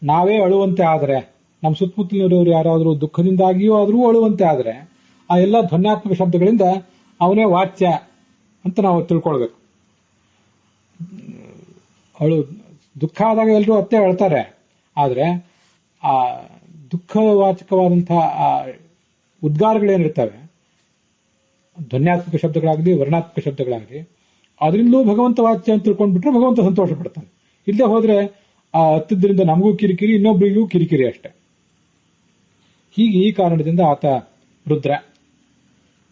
ನಾವೇ ಅಳುವಂತೆ ಆದರೆ, ನಮ್ಮ ಸುತ್ತಮುತ್ತಲಿನವರು ಯಾರಾದರೂ ದುಃಖದಿಂದಾಗಿಯೂ ಆದರೂ ಅಳುವಂತೆ ಆದರೆ, ಆ ಎಲ್ಲ ಧ್ವನ್ಯಾತ್ಮಕ ಶಬ್ದಗಳಿಂದ ಅವನೇ ವಾಚ್ಯ ಅಂತ ನಾವು ತಿಳ್ಕೊಳ್ಬೇಕು. ದುಃಖ ಆದಾಗ ಎಲ್ಲರೂ ಅತ್ತೆ ಅಳ್ತಾರೆ, ಆದರೆ ಆ ದುಃಖವಾಚಕವಾದಂತಹ ಆ ಉದ್ಗಾರಗಳೇನಿರ್ತವೆ, ಧ್ವನ್ಯಾತ್ಮಕ ಶಬ್ದಗಳಾಗಲಿ ವರ್ಣಾತ್ಮಕ ಶಬ್ದಗಳಾಗಲಿ, ಅದರಿಂದಲೂ ಭಗವಂತ ವಾಚ್ಯ ಅಂತ ತಿಳ್ಕೊಂಡ್ಬಿಟ್ರೆ ಭಗವಂತ ಸಂತೋಷ ಪಡ್ತಾನೆ. ಇಲ್ಲದೆ ಹೋದ್ರೆ ಆ ಹತ್ತದ್ರಿಂದ ನಮಗೂ ಕಿರಿಕಿರಿ, ಇನ್ನೊಬ್ಬರಿಗೂ ಕಿರಿಕಿರಿ ಅಷ್ಟೆ. ಹೀಗೆ ಈ ಕಾರಣದಿಂದ ಆತ ರುದ್ರ.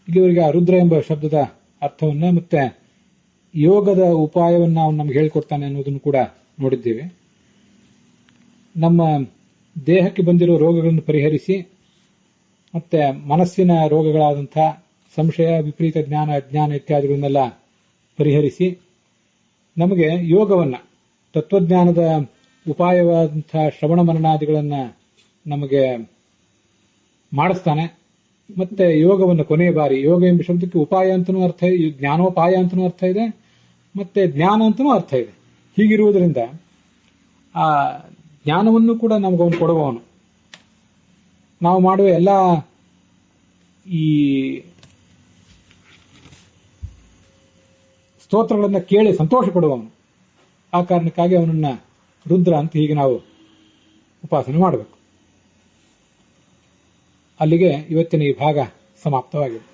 ಇಲ್ಲಿವರೆಗೆ ಆ ರುದ್ರ ಎಂಬ ಶಬ್ದದ ಅರ್ಥವನ್ನ ಮತ್ತೆ ಯೋಗದ ಉಪಾಯವನ್ನ ಅವನು ನಮ್ಗೆ ಹೇಳ್ಕೊಡ್ತಾನೆ ಅನ್ನೋದನ್ನು ಕೂಡ ನೋಡಿದ್ದೇವೆ. ನಮ್ಮ ದೇಹಕ್ಕೆ ಬಂದಿರೋ ರೋಗಗಳನ್ನು ಪರಿಹರಿಸಿ, ಮತ್ತೆ ಮನಸ್ಸಿನ ರೋಗಗಳಾದಂತಹ ಸಂಶಯ, ವಿಪರೀತ ಜ್ಞಾನ, ಅಜ್ಞಾನ ಇತ್ಯಾದಿಗಳನ್ನೆಲ್ಲ ಪರಿಹರಿಸಿ ನಮಗೆ ಯೋಗವನ್ನ, ತತ್ವಜ್ಞಾನದ ಉಪಾಯವಾದಂತಹ ಶ್ರವಣ ಮನನಾದಿಗಳನ್ನ ನಮಗೆ ಮಾಡಿಸ್ತಾನೆ. ಮತ್ತೆ ಯೋಗವನ್ನು ಕೊನೆಯ ಬಾರಿ, ಯೋಗ ಎಂಬ ಶಬ್ದಕ್ಕೆ ಉಪಾಯ ಅಂತನೂ ಅರ್ಥ ಇದೆ, ಜ್ಞಾನೋಪಾಯ ಅಂತನೂ ಅರ್ಥ ಇದೆ, ಮತ್ತೆ ಜ್ಞಾನ ಅಂತನೂ ಅರ್ಥ ಇದೆ. ಹೀಗಿರುವುದರಿಂದ ಆ ಜ್ಞಾನವನ್ನು ಕೂಡ ನಮಗವನು ಕೊಡುವವನು. ನಾವು ಮಾಡುವ ಎಲ್ಲ ಈ ಸ್ತೋತ್ರಗಳನ್ನ ಕೇಳಿ ಸಂತೋಷ ಪಡುವವನು. ಆ ಕಾರಣಕ್ಕಾಗಿ ಅವನನ್ನ ರುದ್ರ ಅಂತ ಹೀಗೆ ನಾವು ಉಪಾಸನೆ ಮಾಡಬೇಕು. ಅಲ್ಲಿಗೆ ಇವತ್ತಿನ ಈ ಭಾಗ ಸಮಾಪ್ತವಾಗಿದೆ.